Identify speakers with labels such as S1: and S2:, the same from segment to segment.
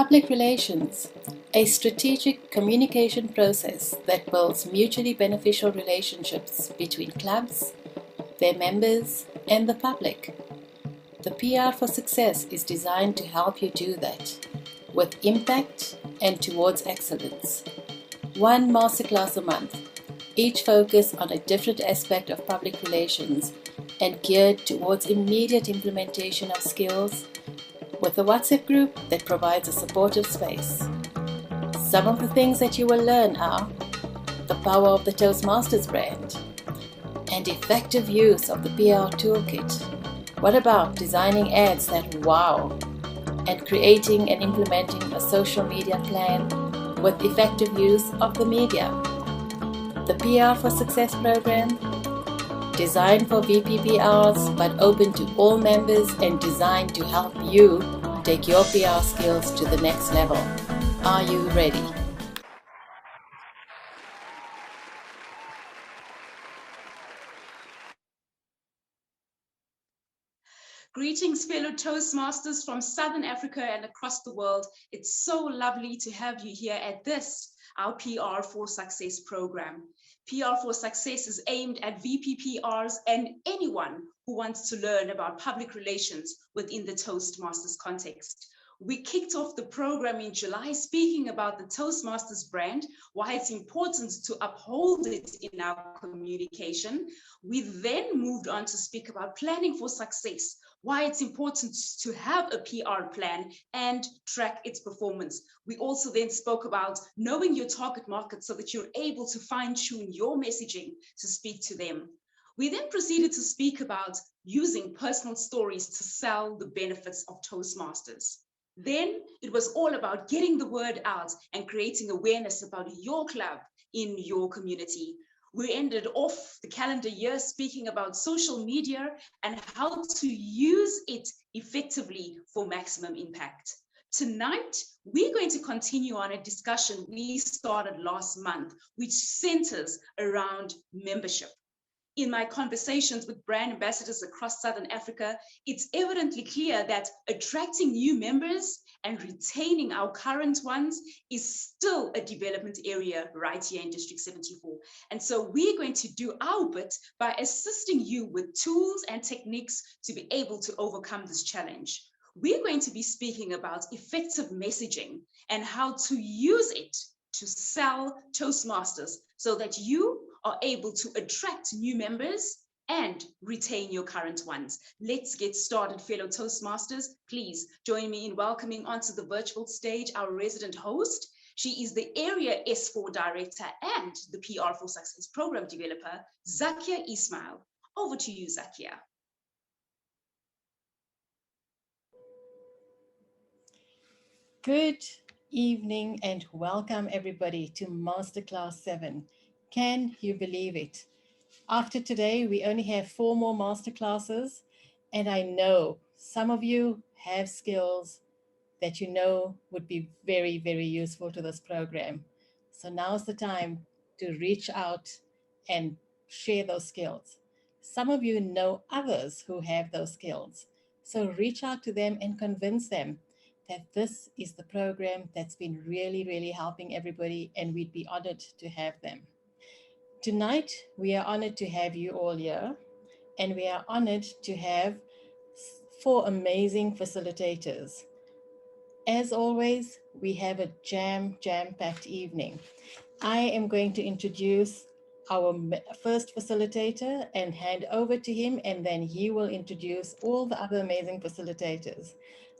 S1: Public relations, a strategic communication process that builds mutually beneficial relationships between clubs, their members, and the public. The PR for Success is designed to help you do that, with impact and towards excellence. One masterclass a month, each focused on a different aspect of public relations and geared towards immediate implementation of skills, with a WhatsApp group that provides a supportive space. Some of the things that you will learn are the power of the Toastmasters brand and effective use of the PR toolkit. What about designing ads that wow? And creating and implementing a social media plan with effective use of the media. The PR for Success program, designed for VPPRs but open to all members and designed to help you take your PR skills to the next level. Are you ready?
S2: Greetings, fellow Toastmasters from Southern Africa and across the world. It's so lovely to have you here at this, our PR for Success program. PR for Success is aimed at VPPRs and anyone who wants to learn about public relations within the Toastmasters context. We kicked off the program in July speaking about the Toastmasters brand, why it's important to uphold it in our communication. We then moved on to speak about planning for success, why it's important to have a PR plan and track its performance. We also then spoke about knowing your target market so that you're able to fine-tune your messaging to speak to them. We then proceeded to speak about using personal stories to sell the benefits of Toastmasters. Then it was all about getting the word out and creating awareness about your club in your community. We ended off the calendar year speaking about social media and how to use it effectively for maximum impact. Tonight, we're going to continue on a discussion we started last month, which centers around membership. In my conversations with brand ambassadors across Southern Africa, it's evidently clear that attracting new members and retaining our current ones is still a development area right here in District 74. And so we're going to do our bit by assisting you with tools and techniques to be able to overcome this challenge. We're going to be speaking about effective messaging and how to use it to sell Toastmasters so that you are able to attract new members and retain your current ones. Let's get started, fellow Toastmasters. Please join me in welcoming onto the virtual stage our resident host. She is the Area S4 Director and the PR for Success Program Developer, Zakia Ismail. Over to you, Zakia.
S1: Good evening and welcome everybody to Masterclass 7. Can you believe it? After today, we only have 4 more masterclasses, and I know some of you have skills that you know would be very, very useful to this program. So now's the time to reach out and share those skills. Some of you know others who have those skills. So reach out to them and convince them that this is the program that's been really, really helping everybody, and we'd be honored to have them. Tonight, we are honored to have you all here, and we are honored to have 4 amazing facilitators. As always, we have a jam-packed evening. I am going to introduce our first facilitator and hand over to him, and then he will introduce all the other amazing facilitators.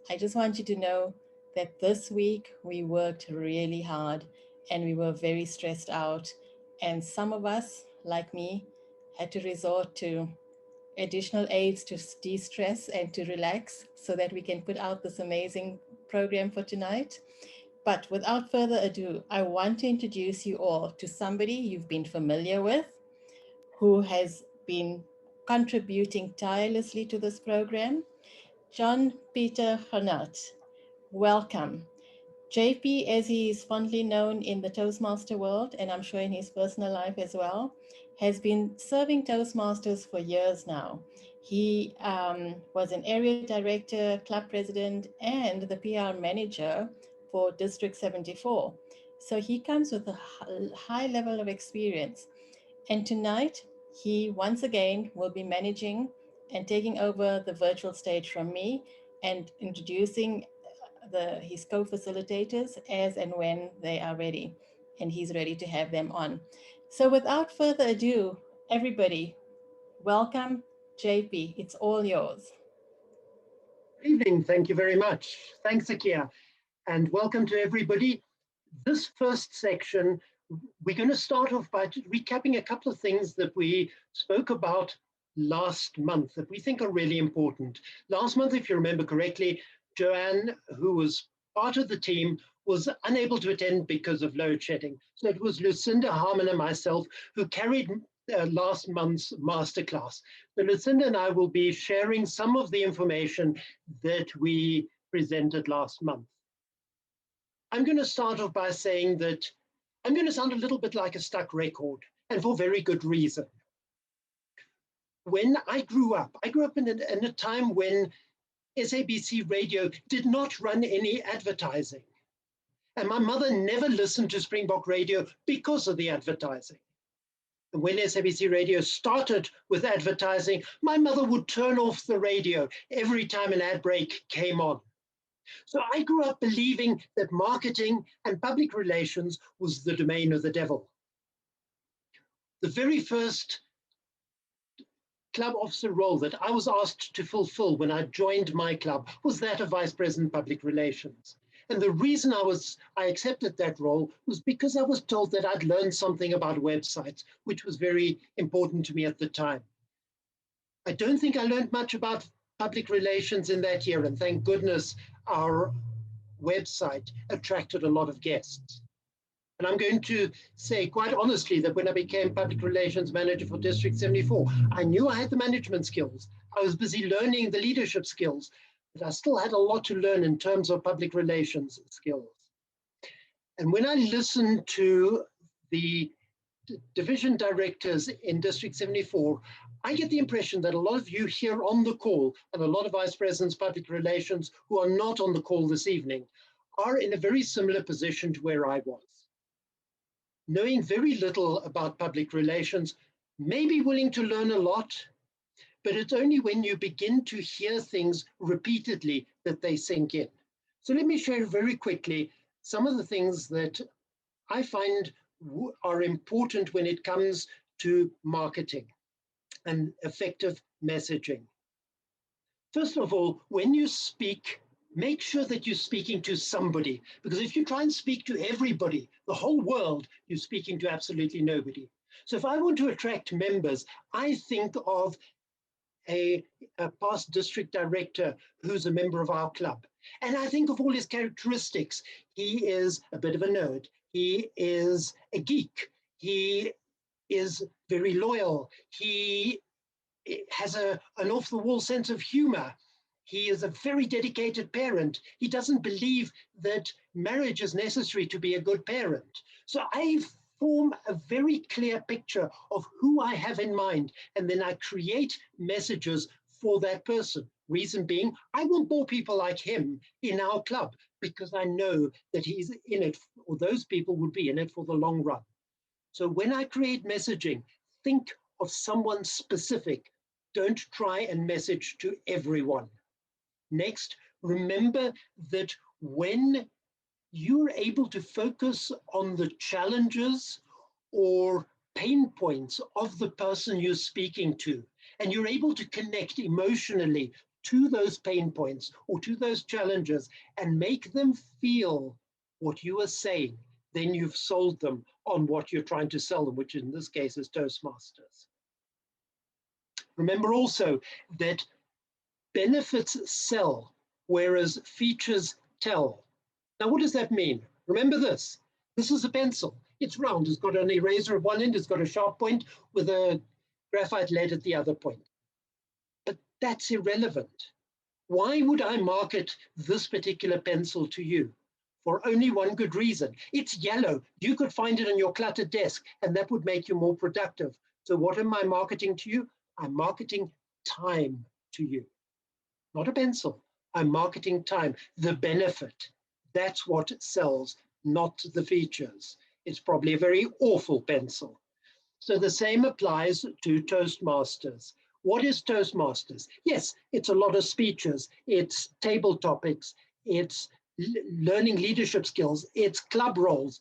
S1: I just want you to know that this week we worked really hard and we were very stressed out. And some of us, like me, had to resort to additional aids to de-stress and to relax so that we can put out this amazing program for tonight. But without further ado, I want to introduce you all to somebody you've been familiar with, who has been contributing tirelessly to this program, John Peter Gernaat. Welcome. JP, as he is fondly known in the Toastmaster world, and I'm sure in his personal life as well, has been serving Toastmasters for years now. He was an area director, club president, and the PR manager for District 74. So he comes with a high level of experience. And tonight, he once again will be managing and taking over the virtual stage from me and introducing his co-facilitators as and when they are ready, and he's ready to have them on. So without further ado, everybody, welcome JP. It's all yours.
S3: Good evening. Thank you very much. Thanks, Akia, and welcome to everybody. This first section, we're going to start off by recapping a couple of things that we spoke about last month that we think are really important. Last month, if you remember correctly, Joanne, who was part of the team, was unable to attend because of load shedding. So it was Lucinda Harmon and myself who carried last month's masterclass. So Lucinda and I will be sharing some of the information that we presented last month. I'm going to start off by saying that I'm going to sound a little bit like a stuck record, and for very good reason. When I grew up in a time when SABC radio did not run any advertising. And my mother never listened to Springbok radio because of the advertising. And when SABC radio started with advertising, my mother would turn off the radio every time an ad break came on. So I grew up believing that marketing and public relations was the domain of the devil. The very first club officer role that I was asked to fulfill when I joined my club was that of Vice President Public Relations. And the reason I accepted that role was because I was told that I'd learned something about websites, which was very important to me at the time. I don't think I learned much about public relations in that year, and thank goodness our website attracted a lot of guests. And I'm going to say quite honestly that when I became public relations manager for District 74, I knew I had the management skills. I was busy learning the leadership skills, but I still had a lot to learn in terms of public relations skills. And when I listened to the division directors in District 74, I get the impression that a lot of you here on the call and a lot of vice presidents public relations who are not on the call this evening are in a very similar position to where I was. Knowing very little about public relations, may be willing to learn a lot, but it's only when you begin to hear things repeatedly that they sink in. So let me share very quickly some of the things that I find are important when it comes to marketing and effective messaging. First of all, when you speak, make sure that you're speaking to somebody, because if you try and speak to everybody, the whole world, you're speaking to absolutely nobody. So if I want to attract members, I think of a past district director who's a member of our club. And I think of all his characteristics. He is a bit of a nerd. He is a geek. He is very loyal. He has an off-the-wall sense of humor. He is a very dedicated parent. He doesn't believe that marriage is necessary to be a good parent. So I form a very clear picture of who I have in mind, and then I create messages for that person. Reason being, I want more people like him in our club because I know that he's in it, or those people would be in it for the long run. So when I create messaging, think of someone specific. Don't try and message to everyone. Next, remember that when you're able to focus on the challenges or pain points of the person you're speaking to, and you're able to connect emotionally to those pain points or to those challenges and make them feel what you are saying, then you've sold them on what you're trying to sell them, which in this case is Toastmasters. Remember also that benefits sell, whereas features tell. Now, what does that mean? Remember this. This is a pencil. It's round. It's got an eraser at one end. It's got a sharp point with a graphite lead at the other point. But that's irrelevant. Why would I market this particular pencil to you? For only one good reason. It's yellow. You could find it on your cluttered desk, and that would make you more productive. So what am I marketing to you? I'm marketing time to you. Not a pencil. I'm marketing time, the benefit. That's what sells, not the features. It's probably a very awful pencil. So the same applies to Toastmasters. What is Toastmasters? Yes, it's a lot of speeches, it's table topics, it's learning leadership skills, it's club roles.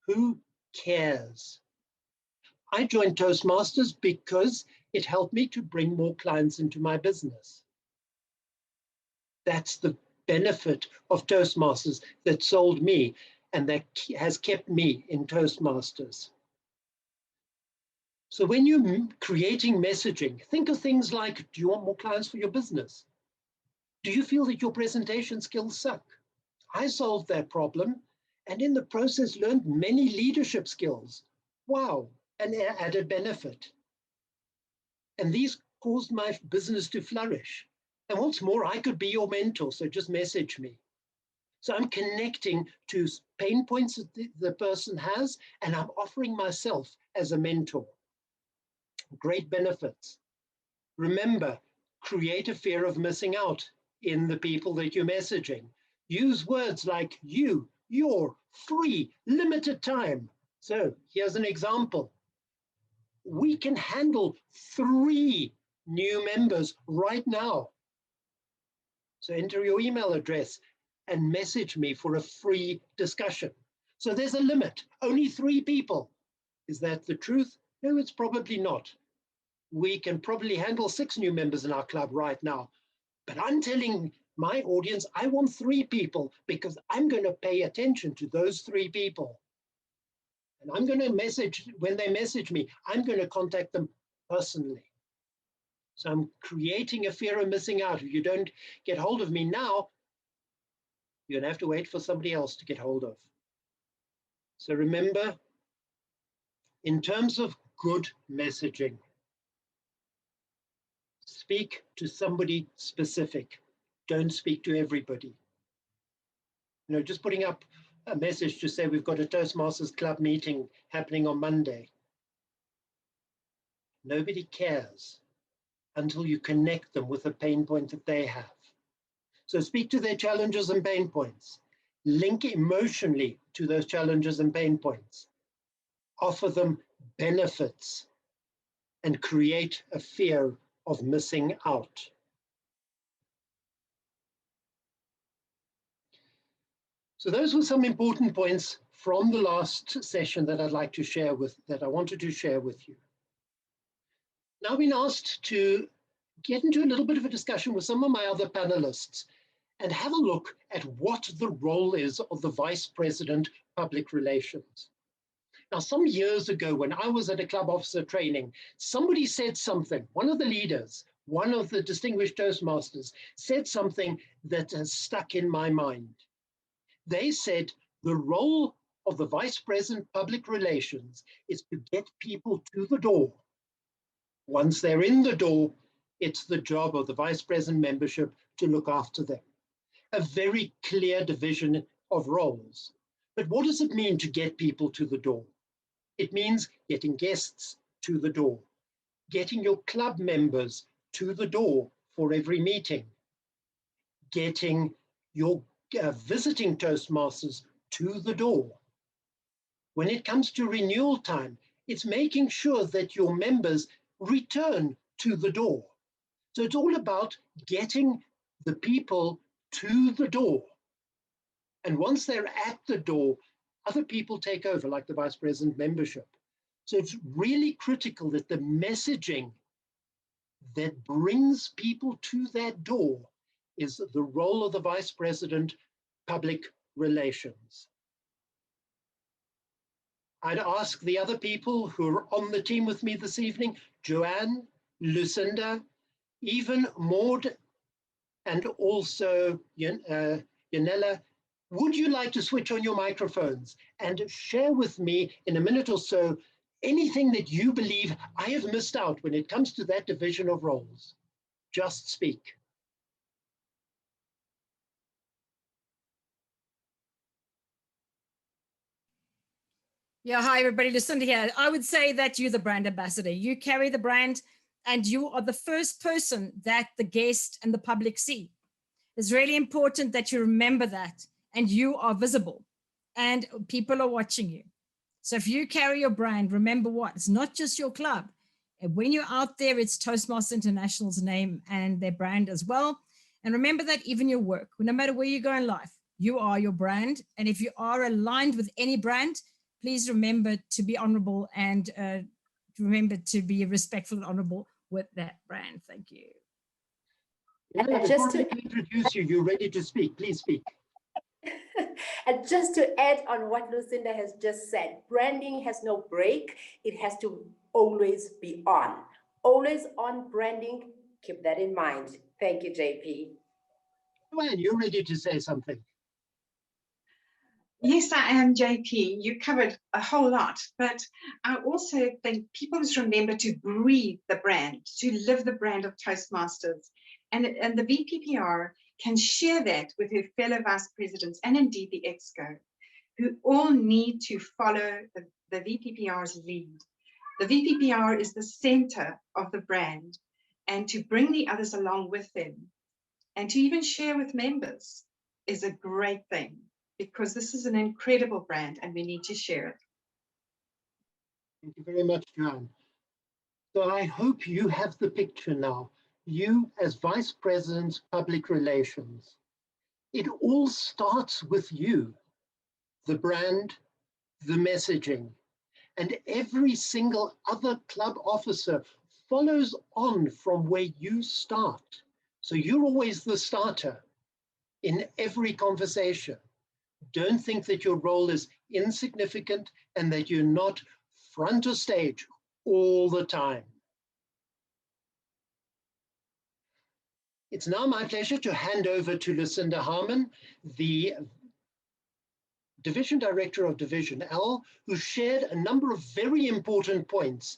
S3: Who cares? I joined Toastmasters because it helped me to bring more clients into my business. That's the benefit of Toastmasters that sold me and that has kept me in Toastmasters. So when you're creating messaging, think of things like, do you want more clients for your business? Do you feel that your presentation skills suck? I solved that problem and in the process learned many leadership skills. Wow, an added benefit. And these caused my business to flourish. And what's more, I could be your mentor, so just message me. So I'm connecting to pain points that the person has, and I'm offering myself as a mentor. Great benefits. Remember, create a fear of missing out in the people that you're messaging. Use words like you, your, free, limited time. So here's an example. We can handle 3 new members right now. So enter your email address and message me for a free discussion. So there's a limit, only 3 people. Is that the truth? No, it's probably not. We can probably handle 6 new members in our club right now. But I'm telling my audience, I want 3 people because I'm going to pay attention to those 3 people. And I'm going to message, when they message me, I'm going to contact them personally. So I'm creating a fear of missing out. If you don't get hold of me now, you're going to have to wait for somebody else to get hold of. So remember, in terms of good messaging, speak to somebody specific. Don't speak to everybody. You know, just putting up a message to say we've got a Toastmasters Club meeting happening on Monday. Nobody cares until you connect them with a pain point that they have. So speak to their challenges and pain points. Link emotionally to those challenges and pain points. Offer them benefits and create a fear of missing out. So those were some important points from the last session that I'd like to share that I wanted to share with you. Now I've been asked to get into a little bit of a discussion with some of my other panelists and have a look at what the role is of the Vice President Public Relations. Now, some years ago, when I was at a club officer training, somebody said something, one of the leaders, one of the distinguished Toastmasters, said something that has stuck in my mind. They said the role of the Vice President Public Relations is to get people to the door. Once they're in the door, it's the job of the Vice President membership to look after them. A very clear division of roles. But what does it mean to get people to the door? It means getting guests to the door, getting your club members to the door for every meeting, getting your visiting Toastmasters to the door. When it comes to renewal time, it's making sure that your members return to the door. So it's all about getting the people to the door. And once they're at the door, other people take over, like the Vice President membership. So it's really critical that the messaging that brings people to that door is the role of the Vice President Public Relations. I'd ask the other people who are on the team with me this evening, Joanne, Lucinda, even Maud, and also Yanela, would you like to switch on your microphones and share with me in a minute or so anything that you believe I have missed out when it comes to that division of roles? Just speak.
S4: Yeah, hi everybody, Lucinda here. I would say that you're the brand ambassador. You carry the brand and you are the first person that the guest and the public see. It's really important that you remember that and you are visible and people are watching you. So if you carry your brand, remember what? It's not just your club. And when you're out there, it's Toastmasters International's name and their brand as well. And remember that even your work, no matter where you go in life, you are your brand. And if you are aligned with any brand, please remember to be honorable and remember to be respectful and honorable with that brand. Thank you.
S3: Yeah, just to introduce you, you're ready to speak. Please speak.
S5: And just to add on what Lucinda has just said, branding has no break. It has to always be on. Always on branding. Keep that in mind. Thank you, JP.
S3: Joanne, you're ready to say something.
S6: Yes, I am, JP. You covered a whole lot, but I also think people must remember to breathe the brand, to live the brand of Toastmasters. And the VPPR can share that with her fellow vice presidents and indeed the EXCO, who all need to follow the VPPR's lead. The VPPR is the center of the brand, and to bring the others along with them and to even share with members is a great thing, because this is an incredible brand and we need to share it.
S3: Thank you very much, Joanne. So I hope you have the picture now. You as Vice President Public Relations. It all starts with you, the brand, the messaging, and every single other club officer follows on from where you start. So you're always the starter in every conversation. Don't think that your role is insignificant and that you're not front of stage all the time. It's now my pleasure to hand over to Lucinda Harmon, the Division Director of Division L, who shared a number of very important points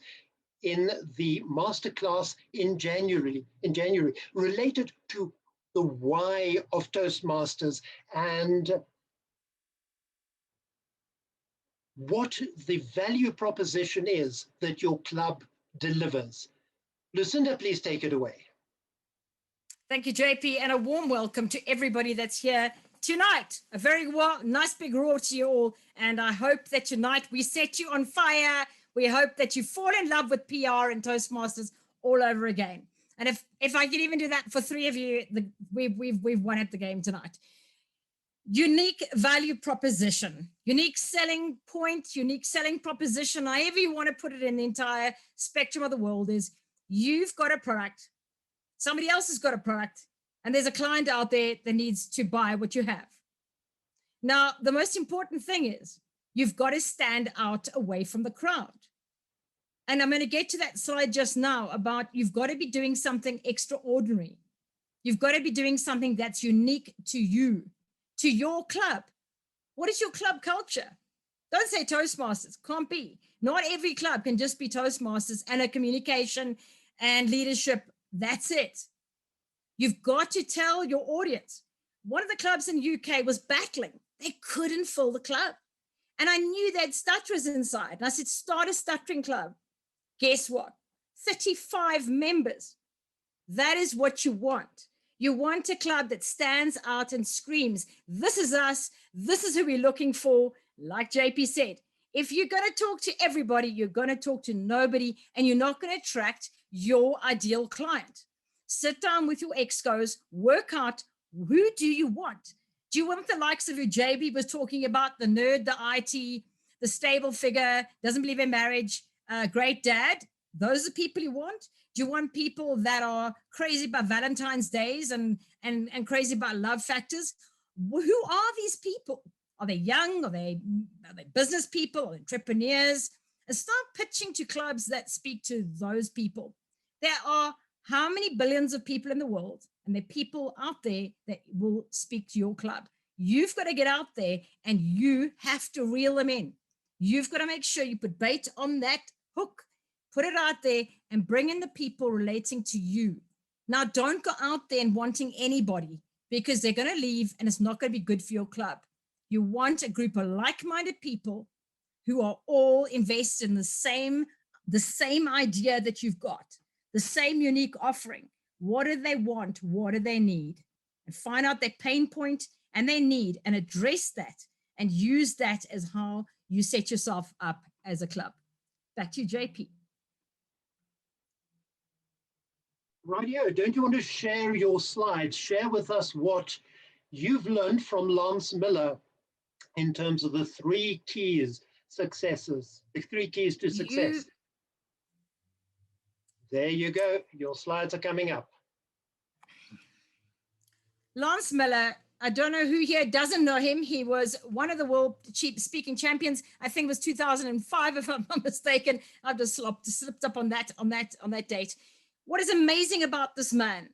S3: in the masterclass in January related to the why of Toastmasters and what the value proposition is that your club delivers. Lucinda, please take it away.
S4: Thank you, JP, and a warm welcome to everybody that's here tonight. A very nice big roar to you all, and I hope that tonight we set you on fire. We hope that you fall in love with PR and Toastmasters all over again. And if I can even do that for three of you, we've won at the game tonight. Unique value proposition, unique selling point, unique selling proposition, however you want to put it in the entire spectrum of the world, is you've got a product. Somebody else has got a product, and there's a client out there that needs to buy what you have. Now, the most important thing is you've got to stand out away from the crowd. And I'm going to get to that slide just now about you've got to be doing something extraordinary. You've got to be doing something that's unique to you, to your club. What is your club culture? Don't say Toastmasters, can't be. Not every club can just be Toastmasters and a communication and leadership. That's it. You've got to tell your audience. One of the clubs in the UK was battling. They couldn't fill the club. And I knew they had stutterers inside. And I said, start a stuttering club. Guess what? 35 members. That is what you want. You want a club that stands out and screams, this is us. This is who we're looking for. Like JP said, if you're going to talk to everybody, you're going to talk to nobody, and you're not going to attract your ideal client. Sit down with your excos, work out, who do you want? Do you want the likes of who JB was talking about, the nerd, the IT, the stable figure, doesn't believe in marriage, great dad? Those are people you want? Do you want people that are crazy about Valentine's Days and crazy about love factors? Who are these people? Are they young? Are they business people or entrepreneurs? And start pitching to clubs that speak to those people. There are how many billions of people in the world, and there are people out there that will speak to your club. You've got to get out there and you have to reel them in. You've got to make sure you put bait on that hook, put it out there and bring in the people relating to you. Now, don't go out there and wanting anybody, because they're going to leave and it's not going to be good for your club. You want a group of like-minded people who are all invested in the same idea that you've got, the same unique offering. What do they want? What do they need? And find out their pain point and their need and address that and use that as how you set yourself up as a club. Back to you, JP.
S3: Radio, don't you want to share your slides? Share with us what you've learned from Lance Miller in terms of the 3 keys successes, the 3 keys to success. There you go. Your slides are coming up.
S4: Lance Miller, I don't know who here doesn't know him. He was one of the world speaking champions. I think it was 2005, if I'm not mistaken. I've just slipped up on that date. What is amazing about this man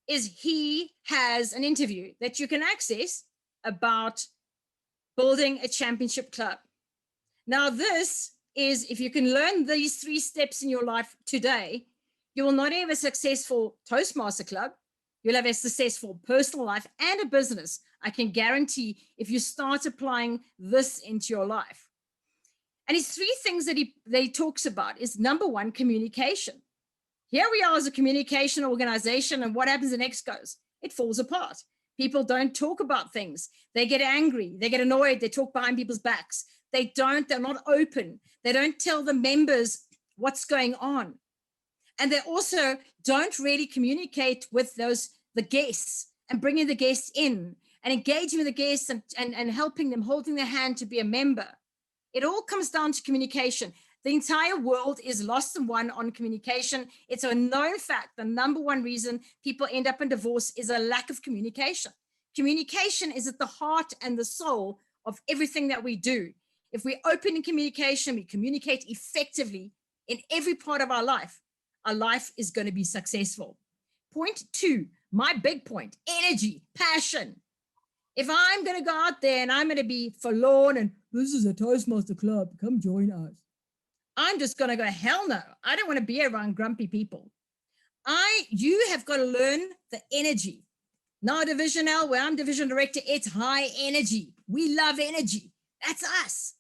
S4: is he has an interview that you can access about building a championship club. Now, this is, if you can learn these 3 steps in your life today, you will not only have a successful Toastmaster club, you'll have a successful personal life and a business. I can guarantee if you start applying this into your life. And his 3 things that he talks about is, number 1, communication. Here we are as a communication organization, and what happens the next goes? It falls apart. People don't talk about things. They get angry. They get annoyed. They talk behind people's backs. They're not open. They don't tell the members what's going on. And they also don't really communicate with the guests and bringing the guests in and engaging with the guests and helping them, holding their hand to be a member. It all comes down to communication. The entire world is lost and won on communication. It's a known fact. The number 1 reason people end up in divorce is a lack of communication. Communication is at the heart and the soul of everything that we do. If we open in communication, we communicate effectively in every part of our life is going to be successful. Point 2, my big point, energy, passion. If I'm going to go out there and I'm going to be forlorn and this is a Toastmaster club, come join us, I'm just going to go, hell no. I don't want to be around grumpy people. You have got to learn the energy. Now Division L, where I'm division director, it's high energy. We love energy. That's us.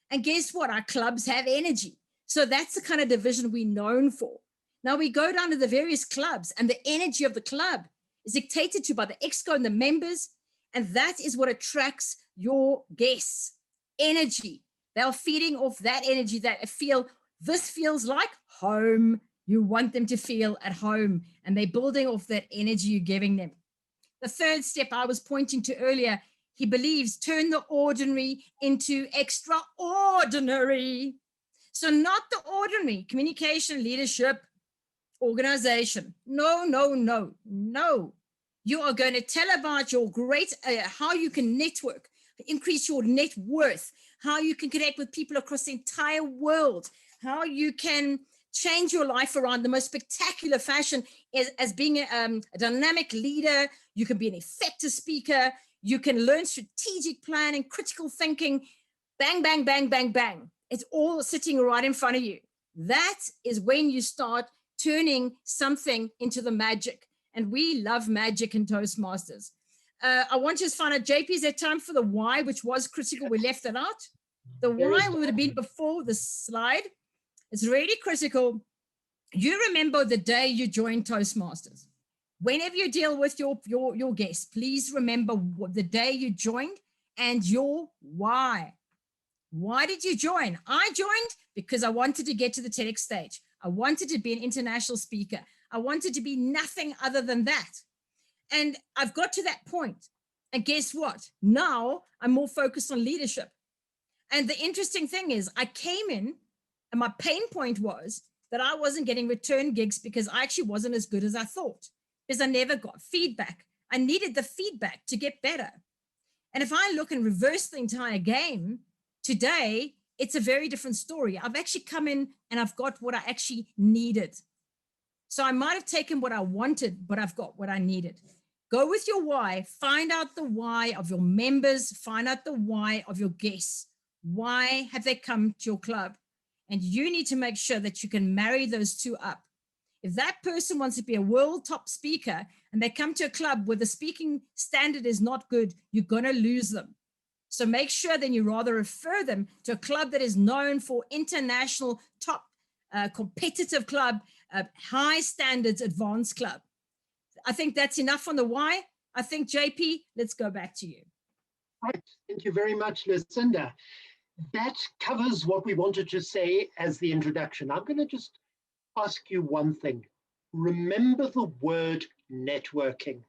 S4: And guess what? Our clubs have energy. So that's the kind of division we're known for. Now we go down to the various clubs, and the energy of the club is dictated to by the exco and the members. And that is what attracts your guests. Energy. They're feeding off that energy that this feels like home. You want them to feel at home, and they're building off that energy you're giving them. The 3rd step I was pointing to earlier, he believes turn the ordinary into extraordinary. So not the ordinary, communication, leadership, organization. No. You are going to tell about your great, how you can network, increase your net worth, how you can connect with people across the entire world, how you can change your life around the most spectacular fashion as being a dynamic leader. You can be an effective speaker. You can learn strategic planning, critical thinking, bang, bang, bang, bang, bang. It's all sitting right in front of you. That is when you start turning something into the magic. And we love magic in Toastmasters. I want to just find out, JP, is there time for the why, which was critical? We left it out. The why would have been before the slide. It's really critical. You remember the day you joined Toastmasters. Whenever you deal with your guests, please remember the day you joined and your why. Why did you join? I joined because I wanted to get to the TEDx stage. I wanted to be an international speaker. I wanted to be nothing other than that. And I've got to that point. And guess what? Now I'm more focused on leadership. And the interesting thing is I came in and my pain point was that I wasn't getting return gigs because I actually wasn't as good as I thought, because I never got feedback. I needed the feedback to get better. And if I look and reverse the entire game, today, it's a very different story. I've actually come in and I've got what I actually needed. So I might have taken what I wanted, but I've got what I needed. Go with your why. Find out the why of your members. Find out the why of your guests. Why have they come to your club? And you need to make sure that you can marry those two up. If that person wants to be a world top speaker and they come to a club where the speaking standard is not good, you're going to lose them. So make sure then you rather refer them to a club that is known for international top competitive club, high standards advanced club. I think that's enough on the why. I think, JP, let's go back to you.
S3: Right, thank you very much, Lucinda. That covers what we wanted to say as the introduction. I'm going to just ask you one thing. Remember the word networking.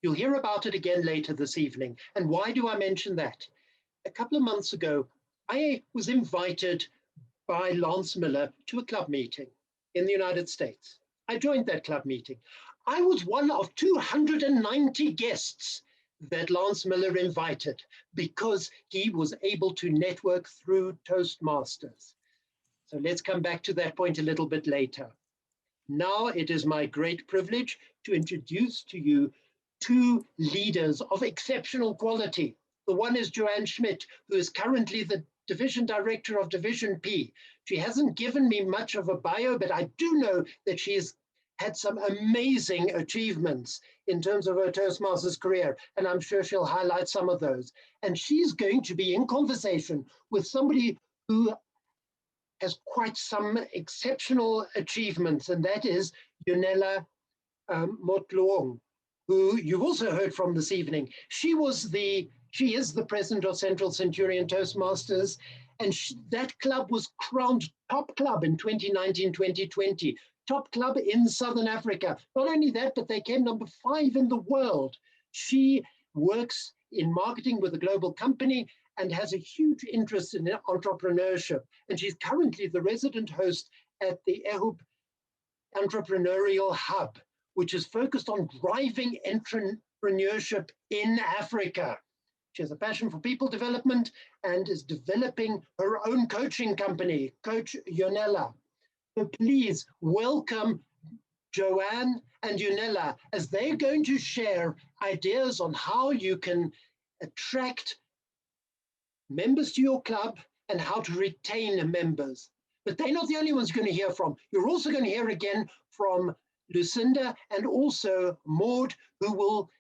S3: You'll hear about it again later this evening. And why do I mention that? A couple of months ago, I was invited by Lance Miller to a club meeting in the United States. I joined that club meeting. I was one of 290 guests that Lance Miller invited because he was able to network through Toastmasters. So let's come back to that point a little bit later. Now it is my great privilege to introduce to you two leaders of exceptional quality. The one is Joanne Schmidt, who is currently the Division Director of Division P. She hasn't given me much of a bio, but I do know that she has had some amazing achievements in terms of her Toastmasters career, and I'm sure she'll highlight some of those. And she's going to be in conversation with somebody who has quite some exceptional achievements, and that is Yonela Motloong, who you've also heard from this evening. She is the president of Central Centurion Toastmasters, and that club was crowned top club in 2019-2020, top club in Southern Africa. Not only that, but they came number 5 in the world. She works in marketing with a global company and has a huge interest in entrepreneurship. And she's currently the resident host at the EHUB Entrepreneurial Hub, which is focused on driving entrepreneurship in Africa. She has a passion for people development and is developing her own coaching company, Coach Yonela. So please welcome Joanne and Yonela as they're going to share ideas on how you can attract members to your club and how to retain members. But they're not the only ones you're going to hear from. You're also going to hear again from Lucinda and also Maud, who will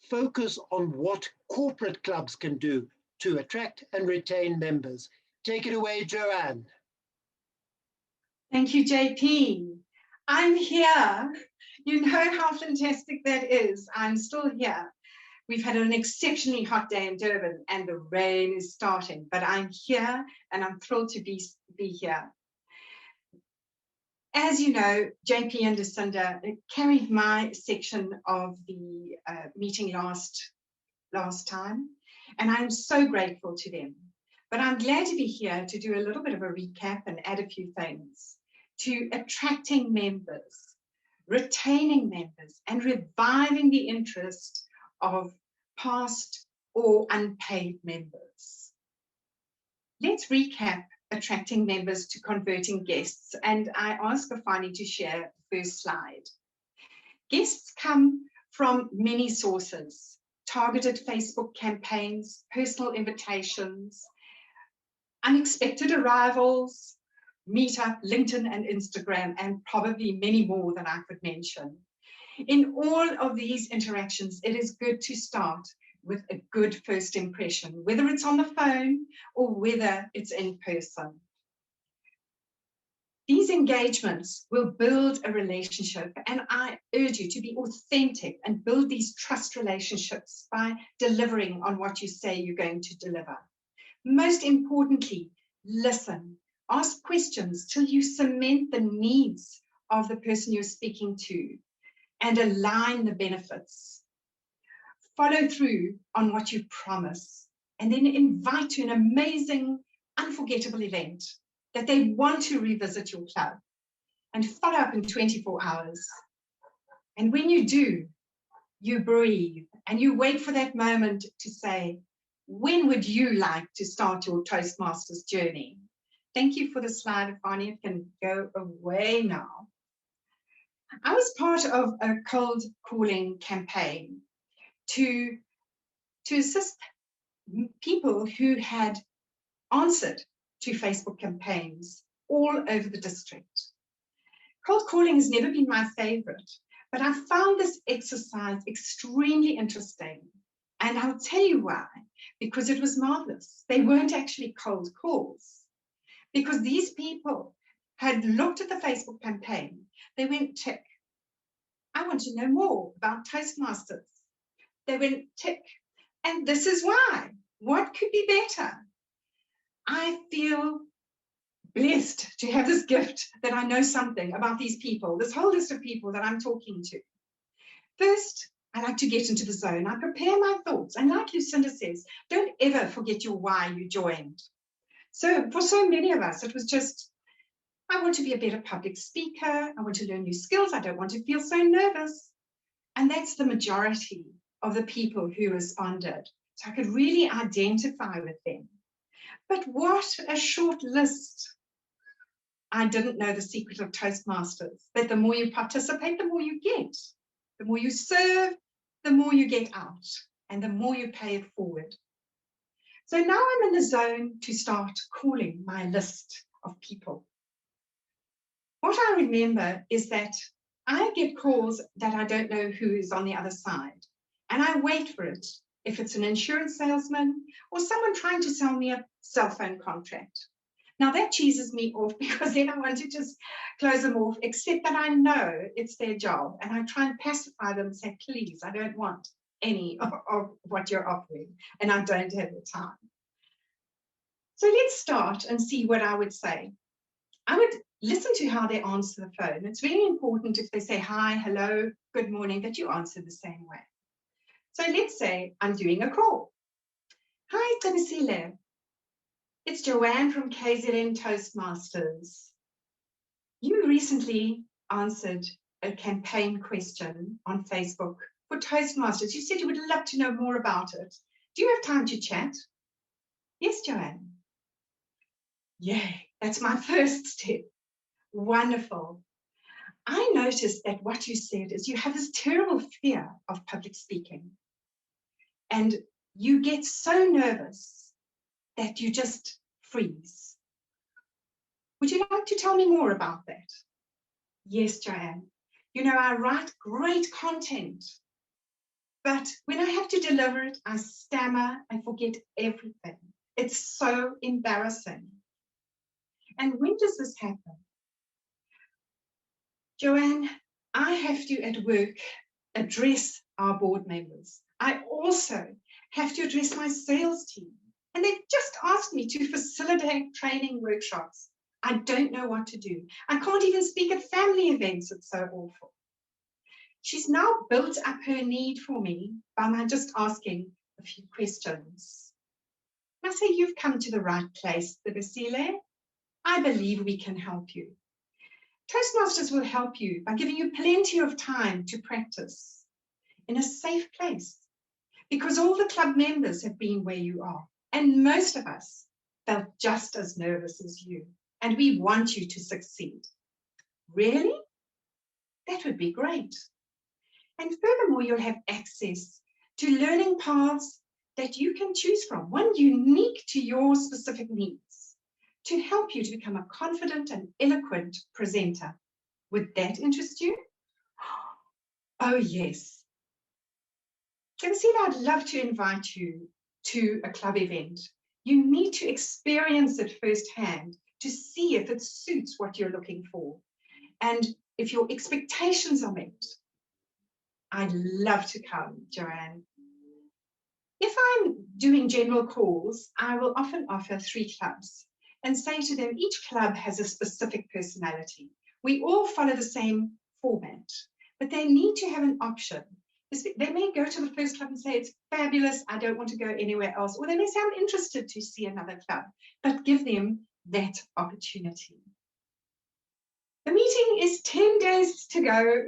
S3: focus on what corporate clubs can do to attract and retain members. Take it away, Joanne.
S6: Thank you, JP. I'm here. You know how fantastic that is. I'm still here. We've had an exceptionally hot day in Durban and the rain is starting, but I'm here and I'm thrilled to be here. As you know, JP and Lucinda carried my section of the meeting last time, and I'm so grateful to them. But I'm glad to be here to do a little bit of a recap and add a few things to attracting members, retaining members, and reviving the interest of past or unpaid members. Let's recap attracting members to converting guests, and I ask Afani to share the first slide. Guests come from many sources: targeted Facebook campaigns, personal invitations, unexpected arrivals, Meetup, LinkedIn and Instagram, and probably many more than I could mention. In all of these interactions, it is good to start with a good first impression, whether it's on the phone or whether it's in person. These engagements will build a relationship, and I urge you to be authentic and build these trust relationships by delivering on what you say you're going to deliver. Most importantly, listen. Ask questions till you cement the needs of the person you're speaking to and align the benefits. Follow through on what you promise, and then invite to an amazing, unforgettable event that they want to revisit your club, and follow up in 24 hours. And when you do, you breathe and you wait for that moment to say, when would you like to start your Toastmasters journey? Thank you for the slide, Afani. It can go away now. I was part of a cold calling campaign to assist people who had answered to Facebook campaigns all over the district. Cold calling has never been my favorite, but I found this exercise extremely interesting. And I'll tell you why, because it was marvelous. They weren't actually cold calls, because these people had looked at the Facebook campaign. They went, tick. I want to know more about Toastmasters. They went, tick. And this is why. What could be better? I feel blessed to have this gift that I know something about these people, this whole list of people that I'm talking to. First, I like to get into the zone. I prepare my thoughts. And like Lucinda says, don't ever forget your why you joined. So for so many of us, it was just, I want to be a better public speaker. I want to learn new skills. I don't want to feel so nervous. And that's the majority of the people who responded. So I could really identify with them. But what a short list. I didn't know the secret of Toastmasters, that the more you participate, the more you get. The more you serve, the more you get out, and the more you pay it forward. So now I'm in the zone to start calling my list of people. What I remember is that I get calls that I don't know who is on the other side, and I wait for it. If it's an insurance salesman or someone trying to sell me a cell phone contract. Now that cheeses me off because then I want to just close them off, except that I know it's their job. And I try and pacify them and say, please, I don't want any of what you're offering, and I don't have the time. So let's start and see what I would say. I would listen to how they answer the phone. It's very important if they say hi, hello, good morning, that you answer the same way. So let's say I'm doing a call. Hi, Tanisile. It's Joanne from KZN Toastmasters. You recently answered a campaign question on Facebook for Toastmasters. You said you would love to know more about it. Do you have time to chat? Yes, Joanne. Yay, that's my first step. Wonderful. I noticed that what you said is you have this terrible fear of public speaking. And you get so nervous that you just freeze. Would you like to tell me more about that? Yes, Joanne. You know, I write great content, but when I have to deliver it, I stammer, I forget everything. It's so embarrassing. And when does this happen? Joanne, I have to, at work, address our board members. I also have to address my sales team. And they've just asked me to facilitate training workshops. I don't know what to do. I can't even speak at family events. It's so awful. She's now built up her need for me by my just asking a few questions. I say, you've come to the right place, Basile. I believe we can help you. Toastmasters will help you by giving you plenty of time to practice in a safe place, because all the club members have been where you are. And most of us felt just as nervous as you, and we want you to succeed. Really? That would be great. And furthermore, you'll have access to learning paths that you can choose from, one unique to your specific needs, to help you to become a confident and eloquent presenter. Would that interest you? Oh, yes. I'd love to invite you to a club event. You need to experience it firsthand to see if it suits what you're looking for and if your expectations are met. I'd love to come, Joanne. If I'm doing general calls, I will often offer 3 clubs and say to them, each club has a specific personality. We all follow the same format, but they need to have an option. They may go to the first club and say, it's fabulous, I don't want to go anywhere else. Or they may say, I'm interested to see another club, but give them that opportunity. The meeting is 10 days to go,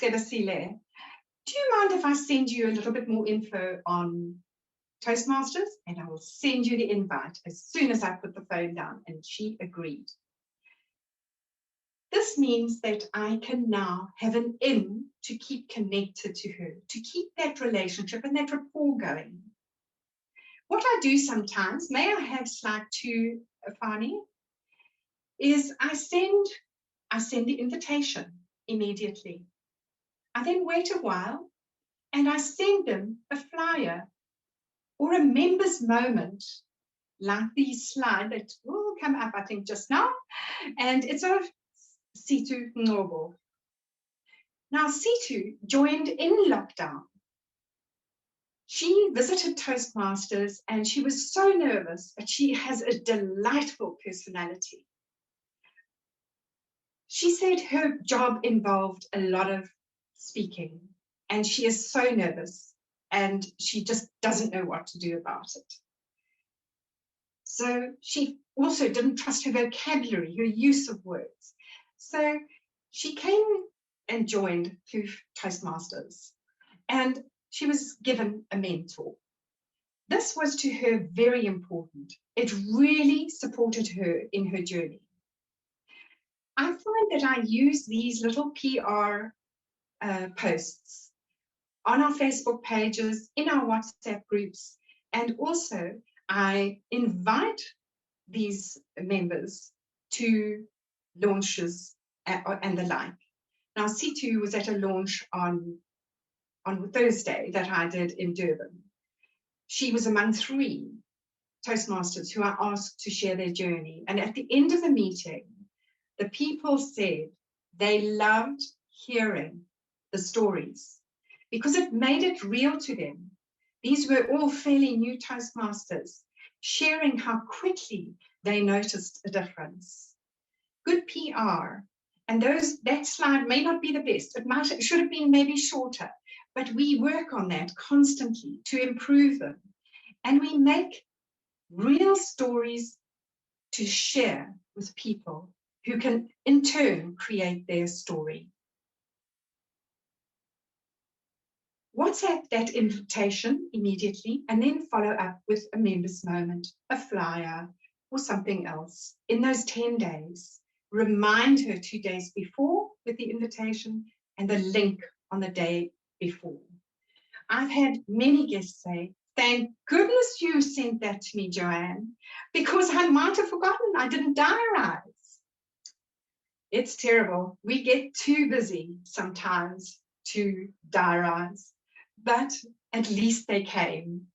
S6: Sebasile. Do you mind if I send you a little bit more info on Toastmasters? And I will send you the invite as soon as I put the phone down. And she agreed. This means that I can now have an in to keep connected to her, to keep that relationship and that rapport going. What I do sometimes, may I have slide 2, Fani, is I send the invitation immediately. I then wait a while and I send them a flyer or a members moment, like the slide that will come up, I think, just now. And it's of Situ Ngobo. Now, Situ joined in lockdown. She visited Toastmasters and she was so nervous, but she has a delightful personality. She said her job involved a lot of speaking and she is so nervous and she just doesn't know what to do about it. So she also didn't trust her vocabulary, her use of words. So she came and joined through Toastmasters and she was given a mentor. This was to her very important. It really supported her in her journey. I find that I use these little PR posts on our Facebook pages, in our WhatsApp groups, and also I invite these members to launches and the like. Now, C2 was at a launch on Thursday that I did in Durban. She was among 3 Toastmasters who I asked to share their journey. And at the end of the meeting, the people said they loved hearing the stories because it made it real to them. These were all fairly new Toastmasters, sharing how quickly they noticed a difference. Good PR, and that slide may not be the best. It should have been maybe shorter, but we work on that constantly to improve them. And we make real stories to share with people who can in turn create their story. WhatsApp that invitation immediately and then follow up with a members moment, a flyer or something else in those 10 days. Remind her 2 days before with the invitation and the link on the day before. I've had many guests say, thank goodness you sent that to me, Joanne, because I might have forgotten. I didn't diarize. It's terrible. We get too busy sometimes to diarize, but at least they came.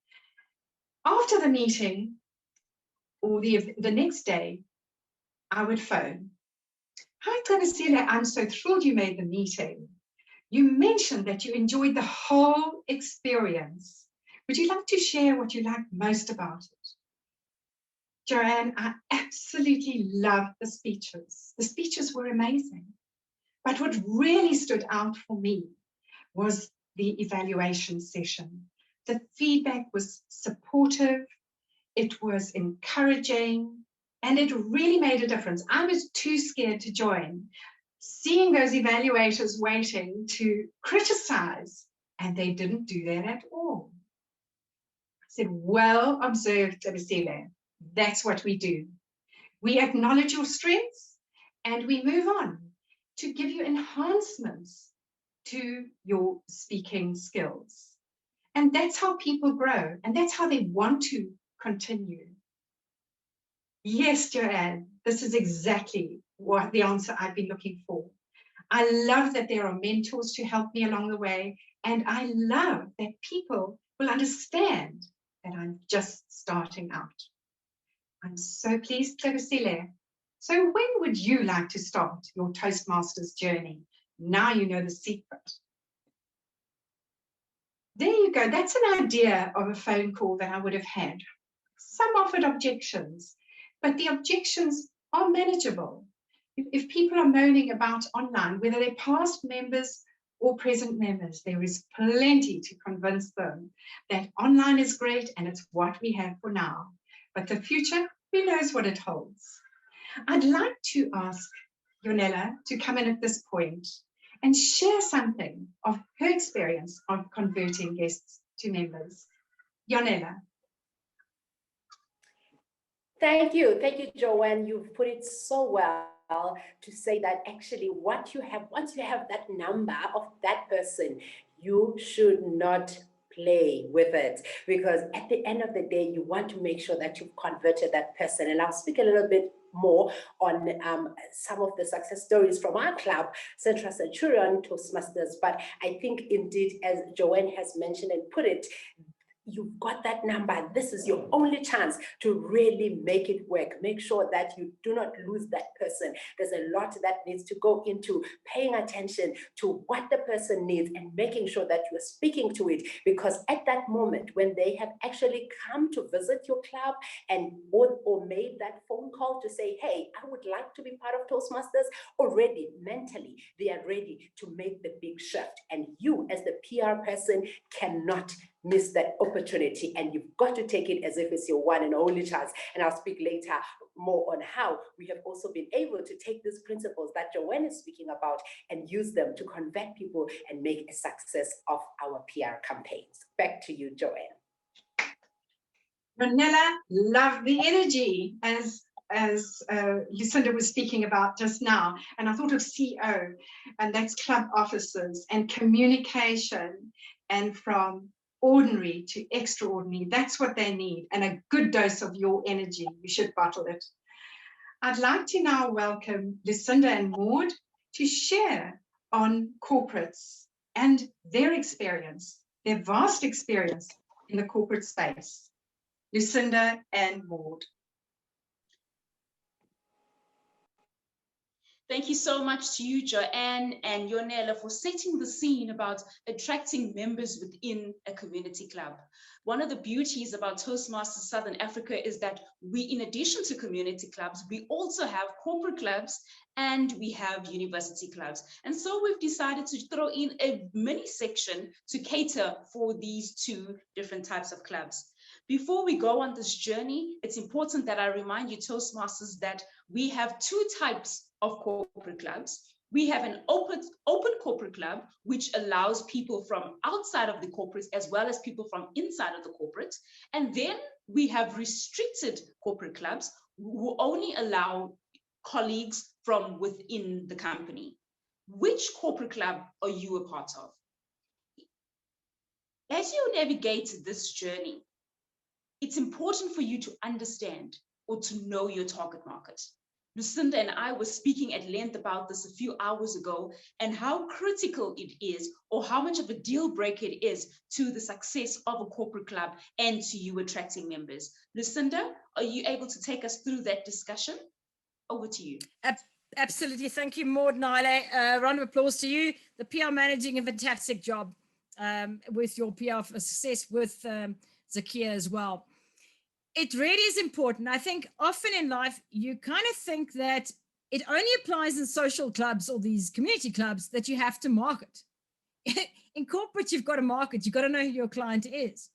S6: After the meeting or the next day, I would phone. Hi, Toastmasters, I'm so thrilled you made the meeting. You mentioned that you enjoyed the whole experience. Would you like to share what you liked most about it? Joanne, I absolutely loved the speeches. The speeches were amazing. But what really stood out for me was the evaluation session. The feedback was supportive, it was encouraging, and it really made a difference. I was too scared to join, seeing those evaluators waiting to criticize, and they didn't do that at all. I said, well observed, Tabasile. That's what we do. We acknowledge your strengths and we move on to give you enhancements to your speaking skills. And that's how people grow, and that's how they want to continue. Yes, Joanne, this is exactly what the answer I've been looking for. I love that there are mentors to help me along the way, and I love that people will understand that I'm just starting out. I'm so pleased, Tabasile. So when would you like to start your Toastmasters journey? Now you know the secret. There you go. That's an idea of a phone call that I would have had. Some offered objections, but the objections are manageable. If people are moaning about online, whether they're past members or present members, there is plenty to convince them that online is great and it's what we have for now. But the future, who knows what it holds? I'd like to ask Yonela to come in at this point and share something of her experience of converting guests to members. Yonela.
S5: Thank you, Joanne. You've put it so well to say that actually what you have, once you have that number of that person, you should not play with it, because at the end of the day, you want to make sure that you've converted that person. And I'll speak a little bit more on some of the success stories from our club, Central Centurion Toastmasters. But I think indeed, as Joanne has mentioned and put it, you've got that number. This is your only chance to really make it work. Make sure that you do not lose that person. There's a lot that needs to go into paying attention to what the person needs and making sure that you're speaking to it, because at that moment when they have actually come to visit your club and or made that phone call to say, hey, I would like to be part of Toastmasters, already mentally they are ready to make the big shift. And you as the PR person cannot miss that opportunity, and you've got to take it as if it's your one and only chance. And I'll speak later more on how we have also been able to take these principles that Joanne is speaking about and use them to convert people and make a success of our PR campaigns. Back to you, Joanne.
S6: Manila, love the energy as Lucinda was speaking about just now. And I thought of CO, and that's club officers and communication, and from ordinary to extraordinary. That's what they need, and a good dose of your energy. You should bottle it. I'd like to now welcome Lucinda and Maud to share on corporates and their experience, their vast experience in the corporate space. Lucinda and Maud.
S2: Thank you so much to you, Joanne and Yonela, for setting the scene about attracting members within a community club. One of the beauties about Toastmasters Southern Africa is that we, in addition to community clubs, we also have corporate clubs and we have university clubs. And so we've decided to throw in a mini section to cater for these two different types of clubs. Before we go on this journey, it's important that I remind you, Toastmasters, that we have two types of corporate clubs. We have an open corporate club, which allows people from outside of the corporates as well as people from inside of the corporate. And then we have restricted corporate clubs who only allow colleagues from within the company. Which corporate club are you a part of? As you navigate this journey, it's important for you to understand or to know your target market. Lucinda and I were speaking at length about this a few hours ago, and how critical it is, or how much of a deal breaker it is to the success of a corporate club and to you attracting members. Lucinda, are you able to take us through that discussion? Over to you.
S4: Absolutely. Thank you, Maud and Nile. Round of applause to you. The PR managing a fantastic job with your PR for success with Zakia as well. It really is important. I think often in life, you kind of think that it only applies in social clubs or these community clubs that you have to market. In corporate, you've got to market. You've got to know who your client is.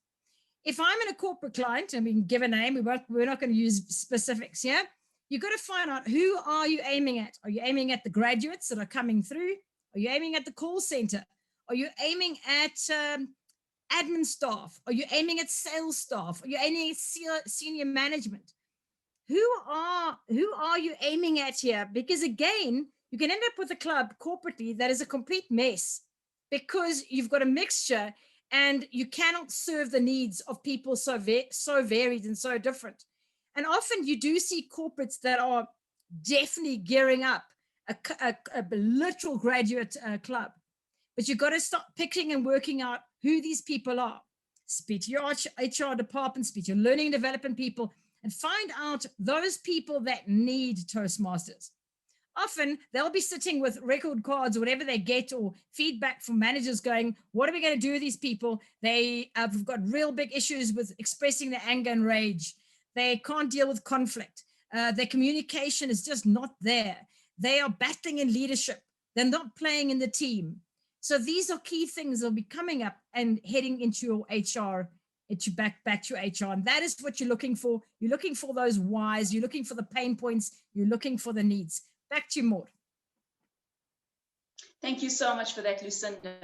S4: If I'm in a corporate client, and we can give a name, we're not going to use specifics here. You've got to find out, who are you aiming at? Are you aiming at the graduates that are coming through? Are you aiming at the call center? Are you aiming at admin staff? Are you aiming at sales staff? Are you aiming at senior management? Who are you aiming at here? Because again, you can end up with a club corporately that is a complete mess, because you've got a mixture and you cannot serve the needs of people so varied and so different. And often you do see corporates that are definitely gearing up a literal graduate club. But you've got to start picking and working out who these people are. Speak to your HR department, speak to your learning and development people, and find out those people that need Toastmasters. Often they'll be sitting with record cards or whatever they get, or feedback from managers going, what are we going to do with these people? They have got real big issues with expressing their anger and rage. They can't deal with conflict. Their communication is just not there. They are battling in leadership. They're not playing in the team. So these are key things that will be coming up and heading into your HR, back to your HR. And that is what you're looking for. You're looking for those whys. You're looking for the pain points. You're looking for the needs. Back to you, Maud.
S2: Thank you so much for that, Lucinda.